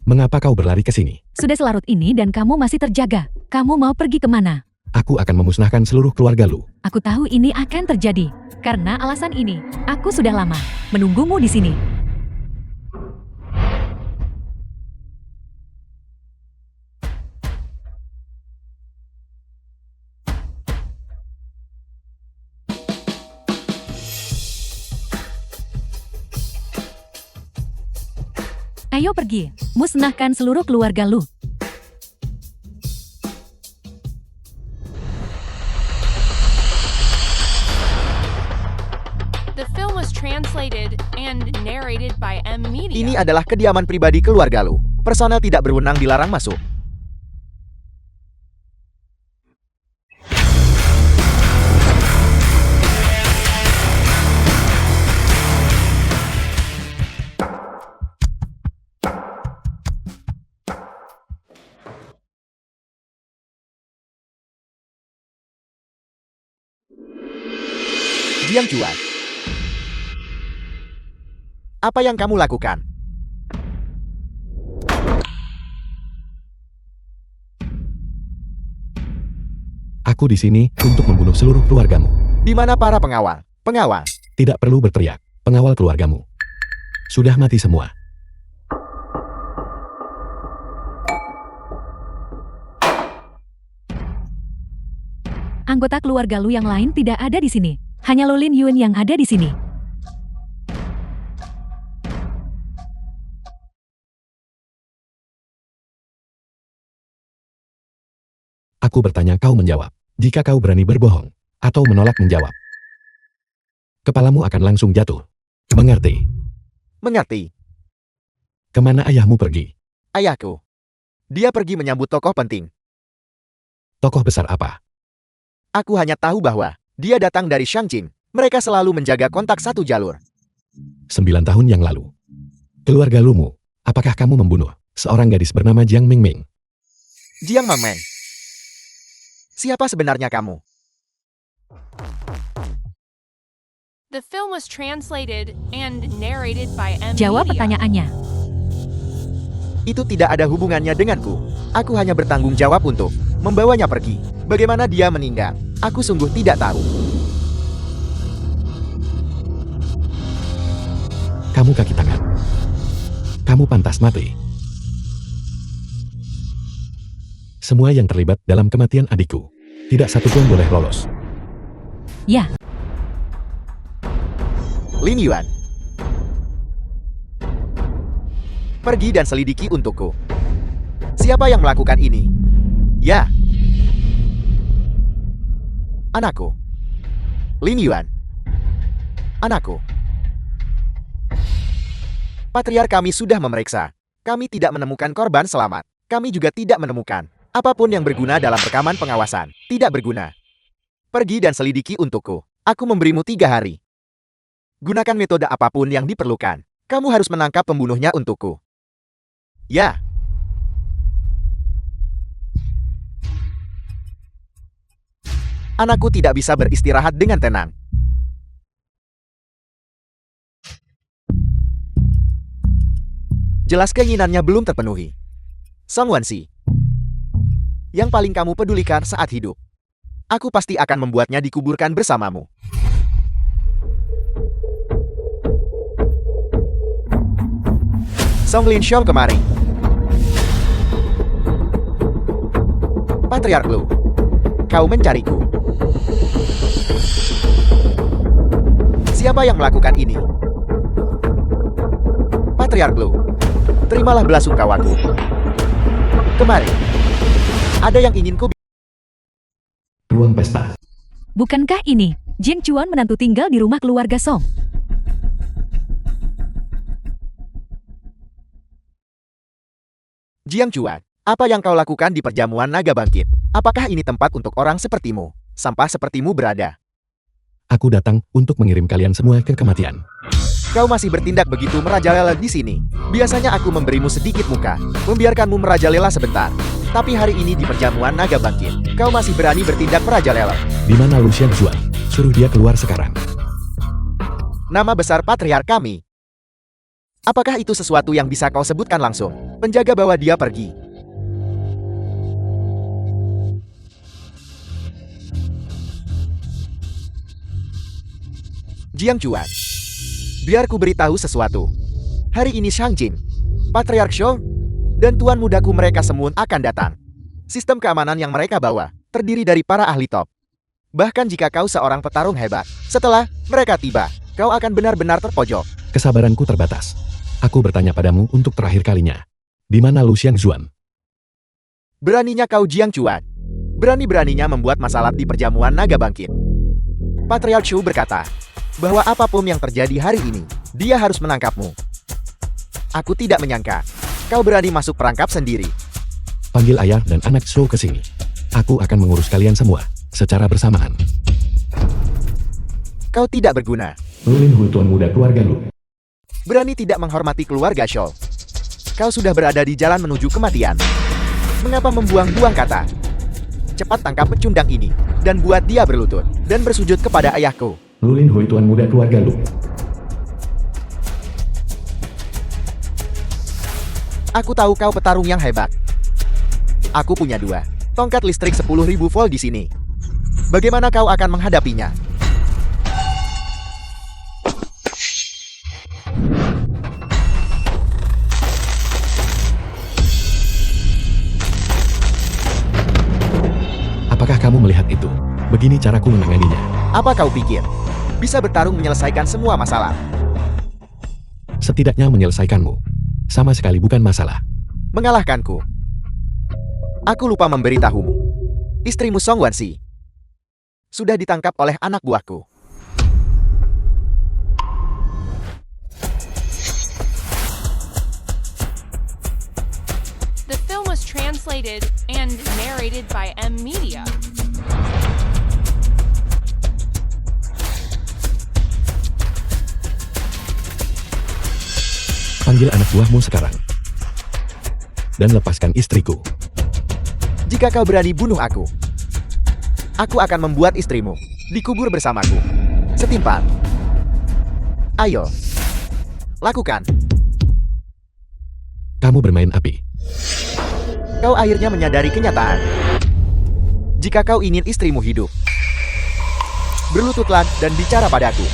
Mengapa kau berlari ke sini? Sudah selarut ini dan kamu masih terjaga. Kamu mau pergi kemana? Aku akan memusnahkan seluruh keluarga lu. Aku tahu ini akan terjadi. Karena alasan ini, aku sudah lama menunggumu di sini. Ayo pergi, musnahkan seluruh keluarga lu. The film was translated and narrated by M Media. Ini adalah kediaman pribadi keluarga lu. Personel tidak berwenang dilarang masuk. Jiang Chuan, apa yang kamu lakukan? Aku di sini untuk membunuh seluruh keluargamu. Di mana para pengawal? Pengawal. Tidak perlu berteriak. Pengawal keluargamu sudah mati semua. Anggota keluarga Lu yang lain tidak ada di sini. Hanya Lu Lin Yuan yang ada di sini. Aku bertanya, kau menjawab. Jika kau berani berbohong atau menolak menjawab, kepalamu akan langsung jatuh. Mengerti? Mengerti. Kemana ayahmu pergi? Ayahku. Dia pergi menyambut tokoh penting. Tokoh besar apa? Aku hanya tahu bahwa dia datang dari Shangqing. Mereka selalu menjaga kontak satu jalur. 9 tahun yang lalu. Keluarga Lumu, apakah kamu membunuh seorang gadis bernama Jiang Mingming? Jiang Mengmeng. Siapa sebenarnya kamu? The film was translated and narrated by M. Jawab Media. pertanyaannya. Itu tidak ada hubungannya denganku. Aku hanya bertanggung jawab untuk membawanya pergi. Bagaimana dia meninggal? Aku sungguh tidak tahu. Kamu kaki tangan. Kamu pantas mati. Semua yang terlibat dalam kematian adikku, tidak satu pun boleh lolos. Ya, Lin Yuan. Pergi dan selidiki untukku. Siapa yang melakukan ini? Ya. Anakku. Lin Yuan. Anakku. Patriark kami sudah memeriksa. Kami tidak menemukan korban selamat. Kami juga tidak menemukan apapun yang berguna dalam rekaman pengawasan. Tidak berguna. Pergi dan selidiki untukku. Aku memberimu 3 hari. Gunakan metode apapun yang diperlukan. Kamu harus menangkap pembunuhnya untukku. Ya. Anakku tidak bisa beristirahat dengan tenang. Jelas keinginannya belum terpenuhi. Song Wansi. Yang paling kamu pedulikan saat hidup. Aku pasti akan membuatnya dikuburkan bersamamu. Song Lin Xiao kemari. Patriark Lu. Kau mencariku. Siapa yang melakukan ini? Patriark Lu. Terimalah belasungkawaku. Kemari. Ada yang ingin ku... Ruang pesta. bukankah ini Jiang Chuan menantu tinggal di rumah keluarga Song? Jiang Chuan, apa yang kau lakukan di perjamuan naga bangkit? Apakah ini tempat untuk orang sepertimu? Sampah sepertimu berada. Aku datang untuk mengirim kalian semua ke kematian. Kau masih bertindak begitu merajalela di sini. Biasanya aku memberimu sedikit muka, membiarkanmu merajalela sebentar. Tapi hari ini di perjamuan naga bangkit, kau masih berani bertindak merajalela. Di mana Lu Xiangzuan? Suruh dia keluar sekarang. Nama besar patriark kami. Apakah itu sesuatu yang bisa kau sebutkan langsung? Penjaga bawa dia pergi. Jiang Chuan, biar ku beritahu sesuatu. Hari ini Shangqing, Patriark Shou, dan tuan mudaku mereka semua akan datang. Sistem keamanan yang mereka bawa terdiri dari para ahli top. Bahkan jika kau seorang petarung hebat, setelah mereka tiba, kau akan benar-benar terpojok. Kesabaranku terbatas. Aku bertanya padamu untuk terakhir kalinya. Di mana Lu Xiangzuan? Beraninya kau Jiang Chuan. Berani-beraninya membuat masalah di perjamuan naga bangkit. Patriark Shou berkata bahwa apapun yang terjadi hari ini, dia harus menangkapmu. Aku tidak menyangka kau berani masuk perangkap sendiri. Panggil ayah dan anak Shou ke sini. Aku akan mengurus kalian semua secara bersamaan. Kau tidak berguna. Lu Lin Hu, tuan muda keluarga Lu. Berani tidak menghormati keluarga Shou. Kau sudah berada di jalan menuju kematian. Mengapa membuang-buang kata? Cepat tangkap pecundang ini dan buat dia berlutut dan bersujud kepada ayahku. Lu Lin Hu, tuan muda keluarga Lu. Aku tahu kau petarung yang hebat. Aku punya 2 tongkat listrik 10.000 volt di sini. Bagaimana kau akan menghadapinya? Apakah kamu melihat itu? Begini caraku menanganinya. Apa kau pikir? Bisa bertarung menyelesaikan semua masalah? Setidaknya menyelesaikanmu. Sama sekali bukan masalah. Mengalahkanku. Aku lupa memberitahumu. Istrimu Song Wansi sudah ditangkap oleh anak buahku. The film was translated and narrated by M Media. Panggil anak buahmu sekarang. Dan lepaskan istriku. Jika kau berani bunuh aku akan membuat istrimu dikubur bersamaku. Setimpal. Ayo. Lakukan. Kamu bermain api. Kau akhirnya menyadari kenyataan. Jika kau ingin istrimu hidup, berlututlah dan bicara padaku.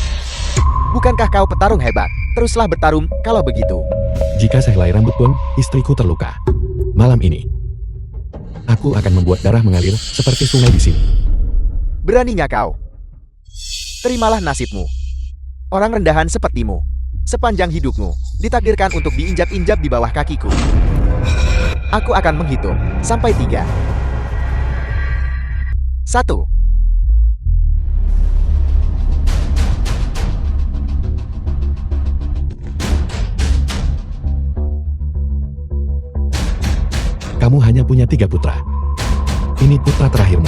Bukankah kau petarung hebat? Teruslah bertarung kalau begitu. Jika sehelai rambut pun, istriku terluka. Malam ini, aku akan membuat darah mengalir seperti sungai di sini. Beraninya kau? Terimalah nasibmu. Orang rendahan sepertimu, sepanjang hidupmu, ditakdirkan untuk diinjak-injak di bawah kakiku. Aku akan menghitung sampai 3. 1. Kamu hanya punya 3 putra. Ini putra terakhirmu.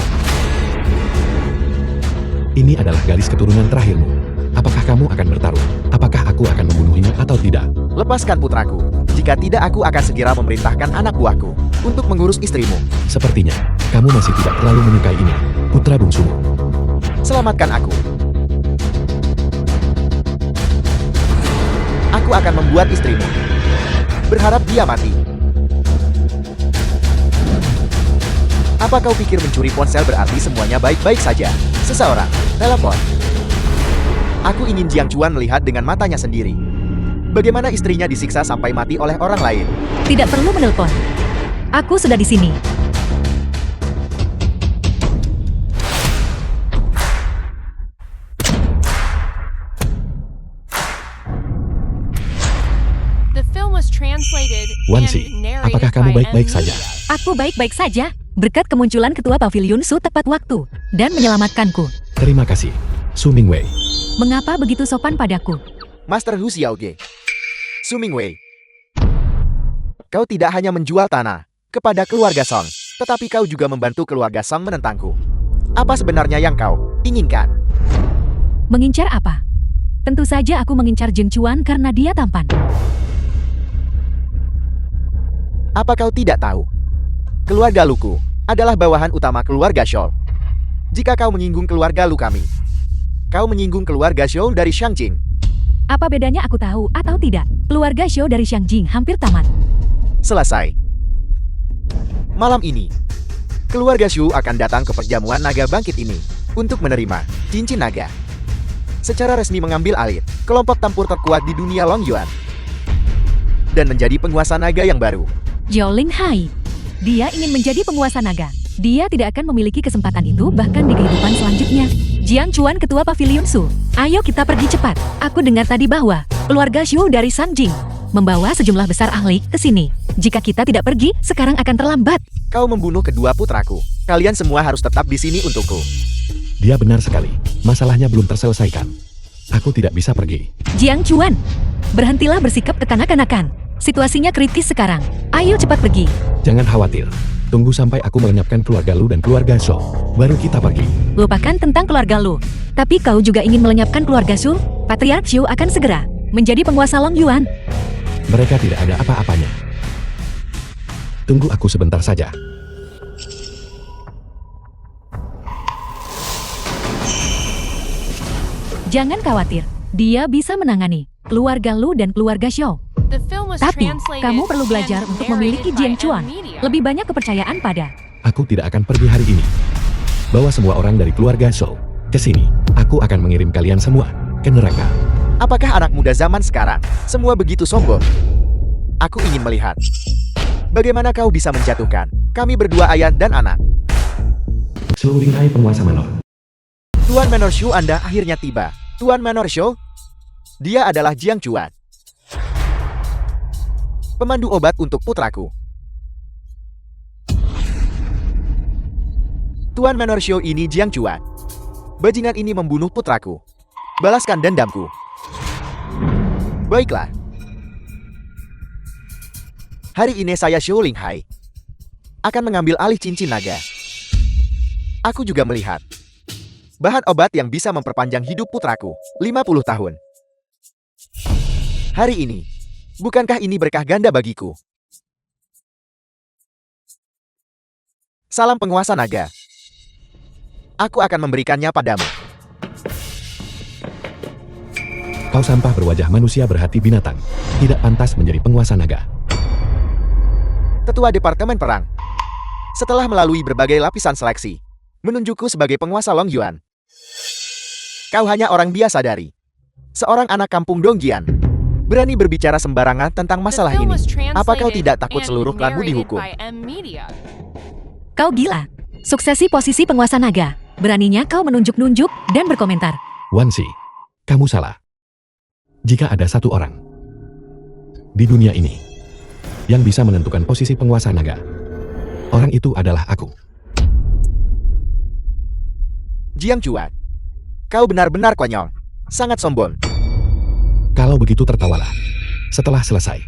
Ini adalah garis keturunan terakhirmu. Apakah kamu akan bertarung? Apakah aku akan membunuhnya atau tidak? Lepaskan putraku. Jika tidak, aku akan segera memerintahkan anak buahku untuk mengurus istrimu. Sepertinya, kamu masih tidak terlalu menyukai ini, putra bungsumu. Selamatkan aku. Aku akan membuat istrimu berharap dia mati. Apa kau pikir mencuri ponsel berarti semuanya baik-baik saja? Seseorang telepon. Aku ingin Jiang Chuan melihat dengan matanya sendiri bagaimana istrinya disiksa sampai mati oleh orang lain. Tidak perlu menelpon. Aku sudah di sini. The film was translated Wansi, and narrated apakah kamu by baik-baik M saja? Media. Aku baik-baik saja. Berkat kemunculan Ketua Pavilion Su tepat waktu dan menyelamatkanku. Terima kasih, Su Mingwei. Mengapa begitu sopan padaku? Master Hu Xiaoge. Su Mingwei. Kau tidak hanya menjual tanah kepada keluarga Song, tetapi kau juga membantu keluarga Song menentangku. Apa sebenarnya yang kau inginkan? Mengincar apa? Tentu saja aku mengincar Jeng Chuan karena dia tampan. Apa kau tidak tahu? Keluarga Luku adalah bawahan utama keluarga Shou. Jika kau menyinggung keluarga Lu kami, kau menyinggung keluarga Shou dari Shangjing. Apa bedanya aku tahu atau tidak? Keluarga Shou dari Shangjing hampir tamat. Selesai. Malam ini, keluarga Shu akan datang ke perjamuan naga bangkit ini untuk menerima cincin naga. Secara resmi mengambil alih kelompok tempur terkuat di dunia Long Yuan dan menjadi penguasa naga yang baru. Jiaoling Hai. Dia ingin menjadi penguasa naga. Dia tidak akan memiliki kesempatan itu bahkan di kehidupan selanjutnya. Jiang Chuan, Ketua Pavilion Su. Ayo kita pergi cepat. Aku dengar tadi bahwa keluarga Shu dari Shangjing membawa sejumlah besar ahli ke sini. Jika kita tidak pergi, sekarang akan terlambat. Kau membunuh kedua putraku. Kalian semua harus tetap di sini untukku. Dia benar sekali. Masalahnya belum terselesaikan. Aku tidak bisa pergi. Jiang Chuan, berhentilah bersikap kekanak-kanakan. Situasinya kritis sekarang. Ayo cepat pergi. Jangan khawatir. Tunggu sampai aku melenyapkan keluarga Lu dan keluarga Shou. Baru kita pergi. Lupakan tentang keluarga Lu. Tapi kau juga ingin melenyapkan keluarga Shu? Patriark Shu akan segera menjadi penguasa Long Yuan. Mereka tidak ada apa-apanya. Tunggu aku sebentar saja. Jangan khawatir. Dia bisa menangani keluarga Lu dan keluarga Shou. The film was Tapi, translated kamu perlu belajar and untuk memiliki narrated Jiang by Chuan. M Media. Lebih banyak kepercayaan pada. Aku tidak akan pergi hari ini. Bawa semua orang dari keluarga Shou ke sini. Aku akan mengirim kalian semua ke neraka. Apakah anak muda zaman sekarang semua begitu sombong? Aku ingin melihat bagaimana kau bisa menjatuhkan kami berdua ayah dan anak. Seluruh hai penguasa Manor. Tuan Manor Shu Anda akhirnya tiba. Tuan Manor Shu? Dia adalah Jiang Chuan. Pemandu obat untuk putraku. Tuan Manor Shu ini Jiang Chuan. Bajingan ini membunuh putraku. Balaskan dendamku. Baiklah. Hari ini saya Shu Linghai akan mengambil alih cincin naga. Aku juga melihat bahan obat yang bisa memperpanjang hidup putraku 50 tahun. Hari ini, bukankah ini berkah ganda bagiku? Salam penguasa naga. Aku akan memberikannya padamu. Kau sampah berwajah manusia berhati binatang. Tidak pantas menjadi penguasa naga. Ketua Departemen Perang. Setelah melalui berbagai lapisan seleksi, menunjukku sebagai penguasa Long Yuan. Kau hanya orang biasa dari seorang anak kampung Dongjian. Berani berbicara sembarangan tentang masalah The film ini. was Apa kau translated tidak takut and seluruh klanmu narrated dihukum? by M Media. Kau gila. Suksesi posisi penguasa naga. Beraninya kau menunjuk-nunjuk dan berkomentar. Wansi, kamu salah. Jika ada satu orang di dunia ini yang bisa menentukan posisi penguasa naga, orang itu adalah aku. Jiang Chuan, kau benar-benar konyol. Sangat sombong. Kalau begitu tertawalah. Setelah selesai,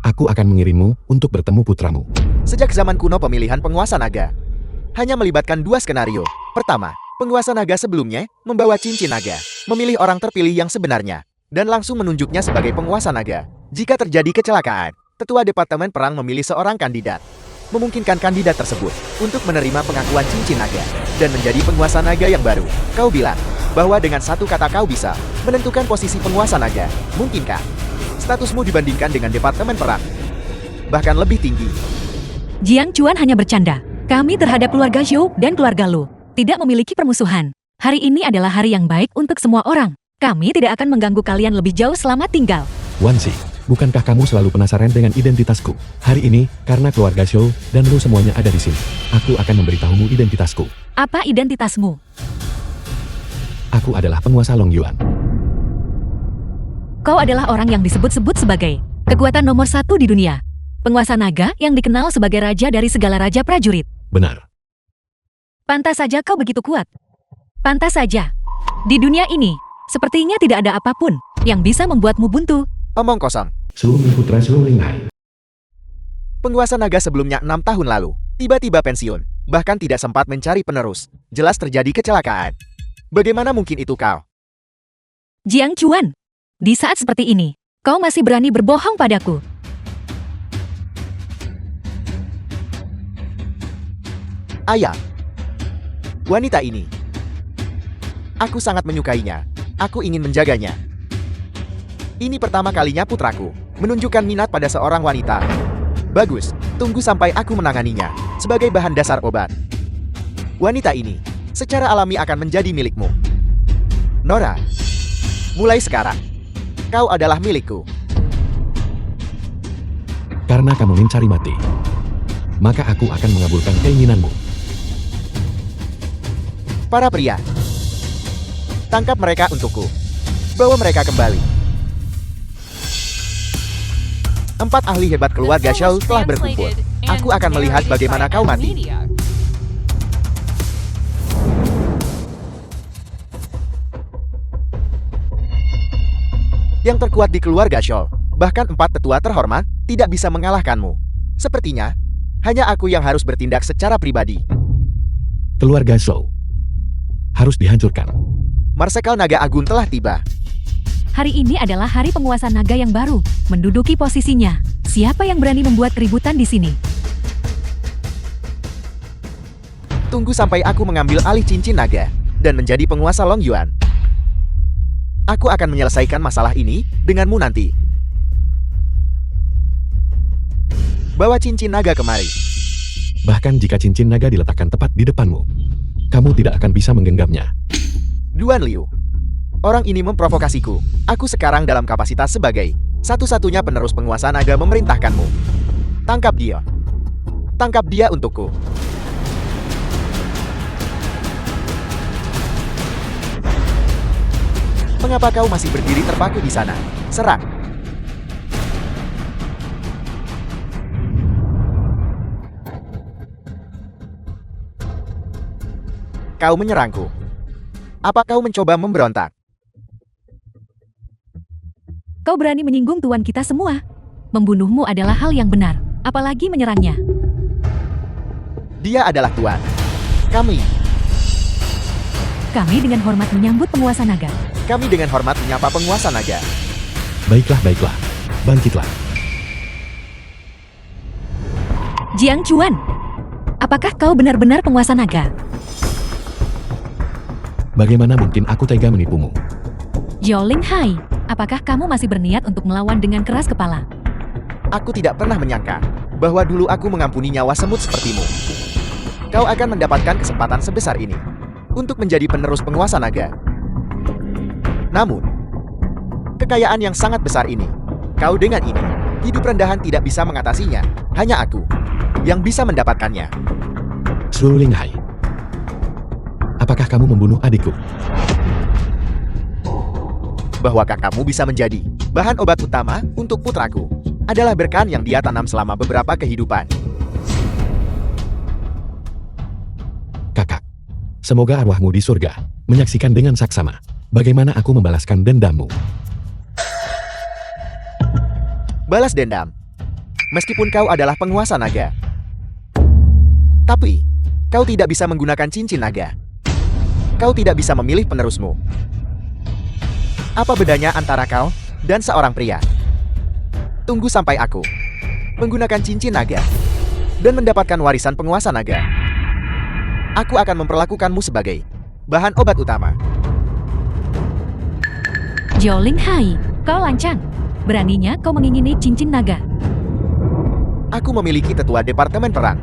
aku akan mengirimmu untuk bertemu putramu. Sejak zaman kuno pemilihan penguasa naga hanya melibatkan dua skenario. Pertama, penguasa naga sebelumnya membawa cincin naga, memilih orang terpilih yang sebenarnya, dan langsung menunjuknya sebagai penguasa naga. Jika terjadi kecelakaan, Ketua Departemen Perang memilih seorang kandidat, memungkinkan kandidat tersebut untuk menerima pengakuan cincin naga dan menjadi penguasa naga yang baru. Kau bilang bahwa dengan satu kata kau bisa menentukan posisi penguasa naga. Mungkinkah statusmu dibandingkan dengan Departemen Perang bahkan lebih tinggi? Jiang Chuan hanya bercanda. Kami terhadap keluarga Zhou dan keluarga Lu tidak memiliki permusuhan. Hari ini adalah hari yang baik untuk semua orang. Kami tidak akan mengganggu kalian lebih jauh selama tinggal. Wansi, bukankah kamu selalu penasaran dengan identitasku? Hari ini, karena keluarga Zhou dan Lu semuanya ada di sini, aku akan memberitahumu identitasku. Apa identitasmu? Aku adalah penguasa Long Yuan. Kau adalah orang yang disebut-sebut sebagai kekuatan nomor 1 di dunia. Penguasa naga yang dikenal sebagai raja dari segala raja prajurit. Benar. Pantas saja kau begitu kuat. Pantas saja. Di dunia ini, sepertinya tidak ada apapun yang bisa membuatmu buntu. Omong kosong. Seluruh putra Shu Linghai. Penguasa naga sebelumnya 6 tahun lalu tiba-tiba pensiun, bahkan tidak sempat mencari penerus. Jelas terjadi kecelakaan. Bagaimana mungkin itu kau? Jiang Chuan, di saat seperti ini, kau masih berani berbohong padaku. Ayah, wanita ini, aku sangat menyukainya. Aku ingin menjaganya. Ini pertama kalinya putraku menunjukkan minat pada seorang wanita. Bagus, tunggu sampai aku menanganinya sebagai bahan dasar obat. Wanita ini secara alami akan menjadi milikmu. Nora, mulai sekarang, kau adalah milikku. Karena kamu mencari mati, maka aku akan mengabulkan keinginanmu. Para pria, tangkap mereka untukku. Bawa mereka kembali. 4 ahli hebat keluarga The film Zhou was telah berkumpul. translated Aku and akan melihat narrated bagaimana by kau M mati. Media. Yang terkuat di keluarga Zhou, bahkan 4 tetua terhormat, tidak bisa mengalahkanmu. Sepertinya, hanya aku yang harus bertindak secara pribadi. Keluarga Zhou harus dihancurkan. Marsekal Naga Agung telah tiba. Hari ini adalah hari penguasa naga yang baru, menduduki posisinya. Siapa yang berani membuat keributan di sini? Tunggu sampai aku mengambil alih cincin naga dan menjadi penguasa Long Yuan. Aku akan menyelesaikan masalah ini denganmu nanti. Bawa cincin naga kemari. Bahkan jika cincin naga diletakkan tepat di depanmu, kamu tidak akan bisa menggenggamnya. Duan Liu, orang ini memprovokasiku. Aku sekarang dalam kapasitas sebagai satu-satunya penerus penguasa naga memerintahkanmu. Tangkap dia. Tangkap dia untukku. Mengapa kau masih berdiri terpaku di sana? Serang! Kau menyerangku. Apa kau mencoba memberontak? Kau berani menyinggung tuan kita semua. Membunuhmu adalah hal yang benar, apalagi menyerangnya. Dia adalah tuan. Kami Kami dengan hormat menyambut penguasa naga. dengan hormat menyapa penguasa naga. Baiklah, baiklah. Bangkitlah. Jiang Chuan, apakah kau benar-benar penguasa naga? Bagaimana mungkin aku tega menipumu? Zhao Linghai, apakah kamu masih berniat untuk melawan dengan keras kepala? Aku tidak pernah menyangka bahwa dulu aku mengampuni nyawa semut sepertimu. Kau akan mendapatkan kesempatan sebesar ini untuk menjadi penerus penguasa naga. Namun, kekayaan yang sangat besar ini, kau dengan ini, hidup rendahan tidak bisa mengatasinya. Hanya aku yang bisa mendapatkannya. Zhao Linghai, apakah kamu membunuh adikku? Bahwa kakakmu bisa menjadi bahan obat utama untuk putraku adalah berkah yang dia tanam selama beberapa kehidupan. Kakak, semoga arwahmu di surga menyaksikan dengan saksama bagaimana aku membalaskan dendammu. Balas dendam. Meskipun kau adalah penguasa naga. Tapi, kau tidak bisa menggunakan cincin naga. Kau tidak bisa memilih penerusmu. Apa bedanya antara kau dan seorang pria? Tunggu sampai aku menggunakan cincin naga dan mendapatkan warisan penguasa naga. Aku akan memperlakukanmu sebagai bahan obat utama. Zhao Linghai, kau lancang. Beraninya kau mengingini cincin naga. Aku memiliki tetua Departemen Perang.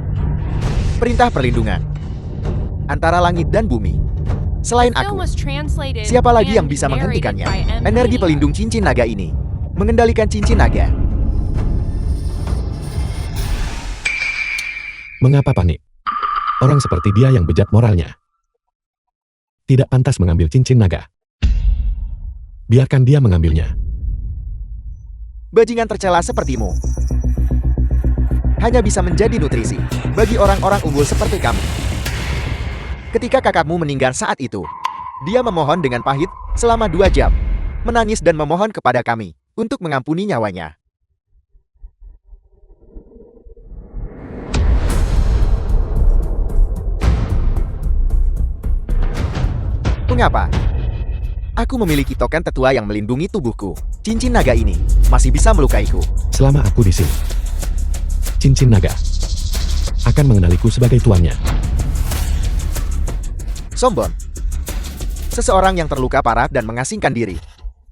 Perintah perlindungan antara langit dan bumi. Selain The film aku, was translated siapa lagi yang and bisa narrated menghentikannya? by M. Energi Media. pelindung cincin naga ini mengendalikan cincin naga. Mengapa panik? Orang seperti dia yang bejat moralnya tidak pantas mengambil cincin naga. Biarkan dia mengambilnya. Bajingan tercela sepertimu hanya bisa menjadi nutrisi bagi orang-orang unggul seperti kamu. Ketika kakakmu meninggal saat itu, dia memohon dengan pahit selama 2 jam, menangis dan memohon kepada kami untuk mengampuni nyawanya. Mengapa? Aku memiliki token tetua yang melindungi tubuhku. Cincin naga ini masih bisa melukaiku. Selama aku di sini, cincin naga akan mengenaliku sebagai tuannya. Sombong. Seseorang yang terluka parah dan mengasingkan diri.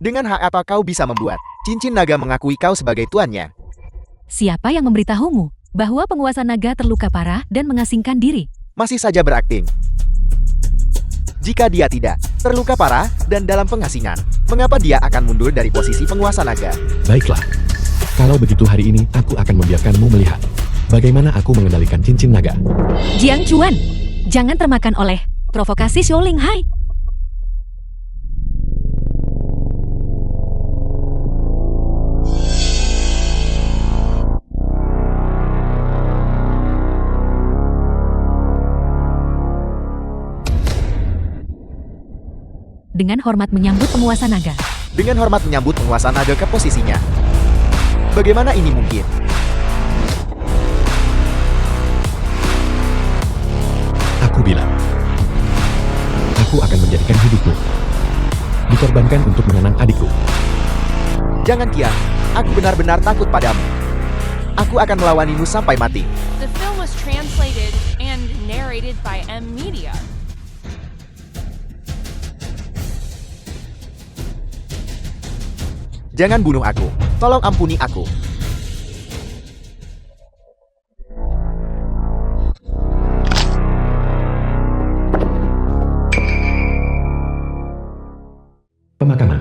Dengan hak apa kau bisa membuat cincin naga mengakui kau sebagai tuannya? Siapa yang memberitahumu bahwa penguasa naga terluka parah dan mengasingkan diri? Masih saja berakting. Jika dia tidak terluka parah dan dalam pengasingan, mengapa dia akan mundur dari posisi penguasa naga? Baiklah, kalau begitu hari ini aku akan membiarkanmu melihat bagaimana aku mengendalikan cincin naga. Jiang Chuan, jangan termakan oleh provokasi Zhao Linghai. Dengan hormat menyambut penguasa naga. Dengan hormat menyambut penguasa naga ke posisinya. Bagaimana ini mungkin? Aku bilang, aku akan menjadikan hidupmu dikorbankan untuk mengenang adikku. Jangan kian, aku benar-benar takut padamu. Aku akan melawanimu sampai mati. The film was translated and narrated by M. Media. Jangan bunuh aku. Tolong ampuni aku. Pemakaman.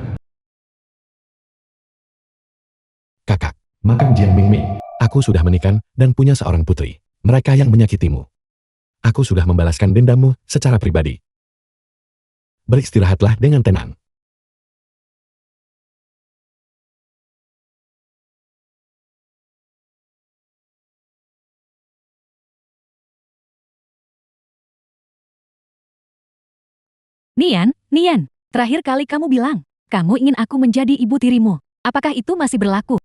Kakak, makam Jiang Mingming. Aku sudah menikah dan punya seorang putri. Mereka yang menyakitimu. Aku sudah membalaskan dendammu secara pribadi. Beristirahatlah dengan tenang. Nian, terakhir kali kamu bilang, kamu ingin aku menjadi ibu tirimu. Apakah itu masih berlaku?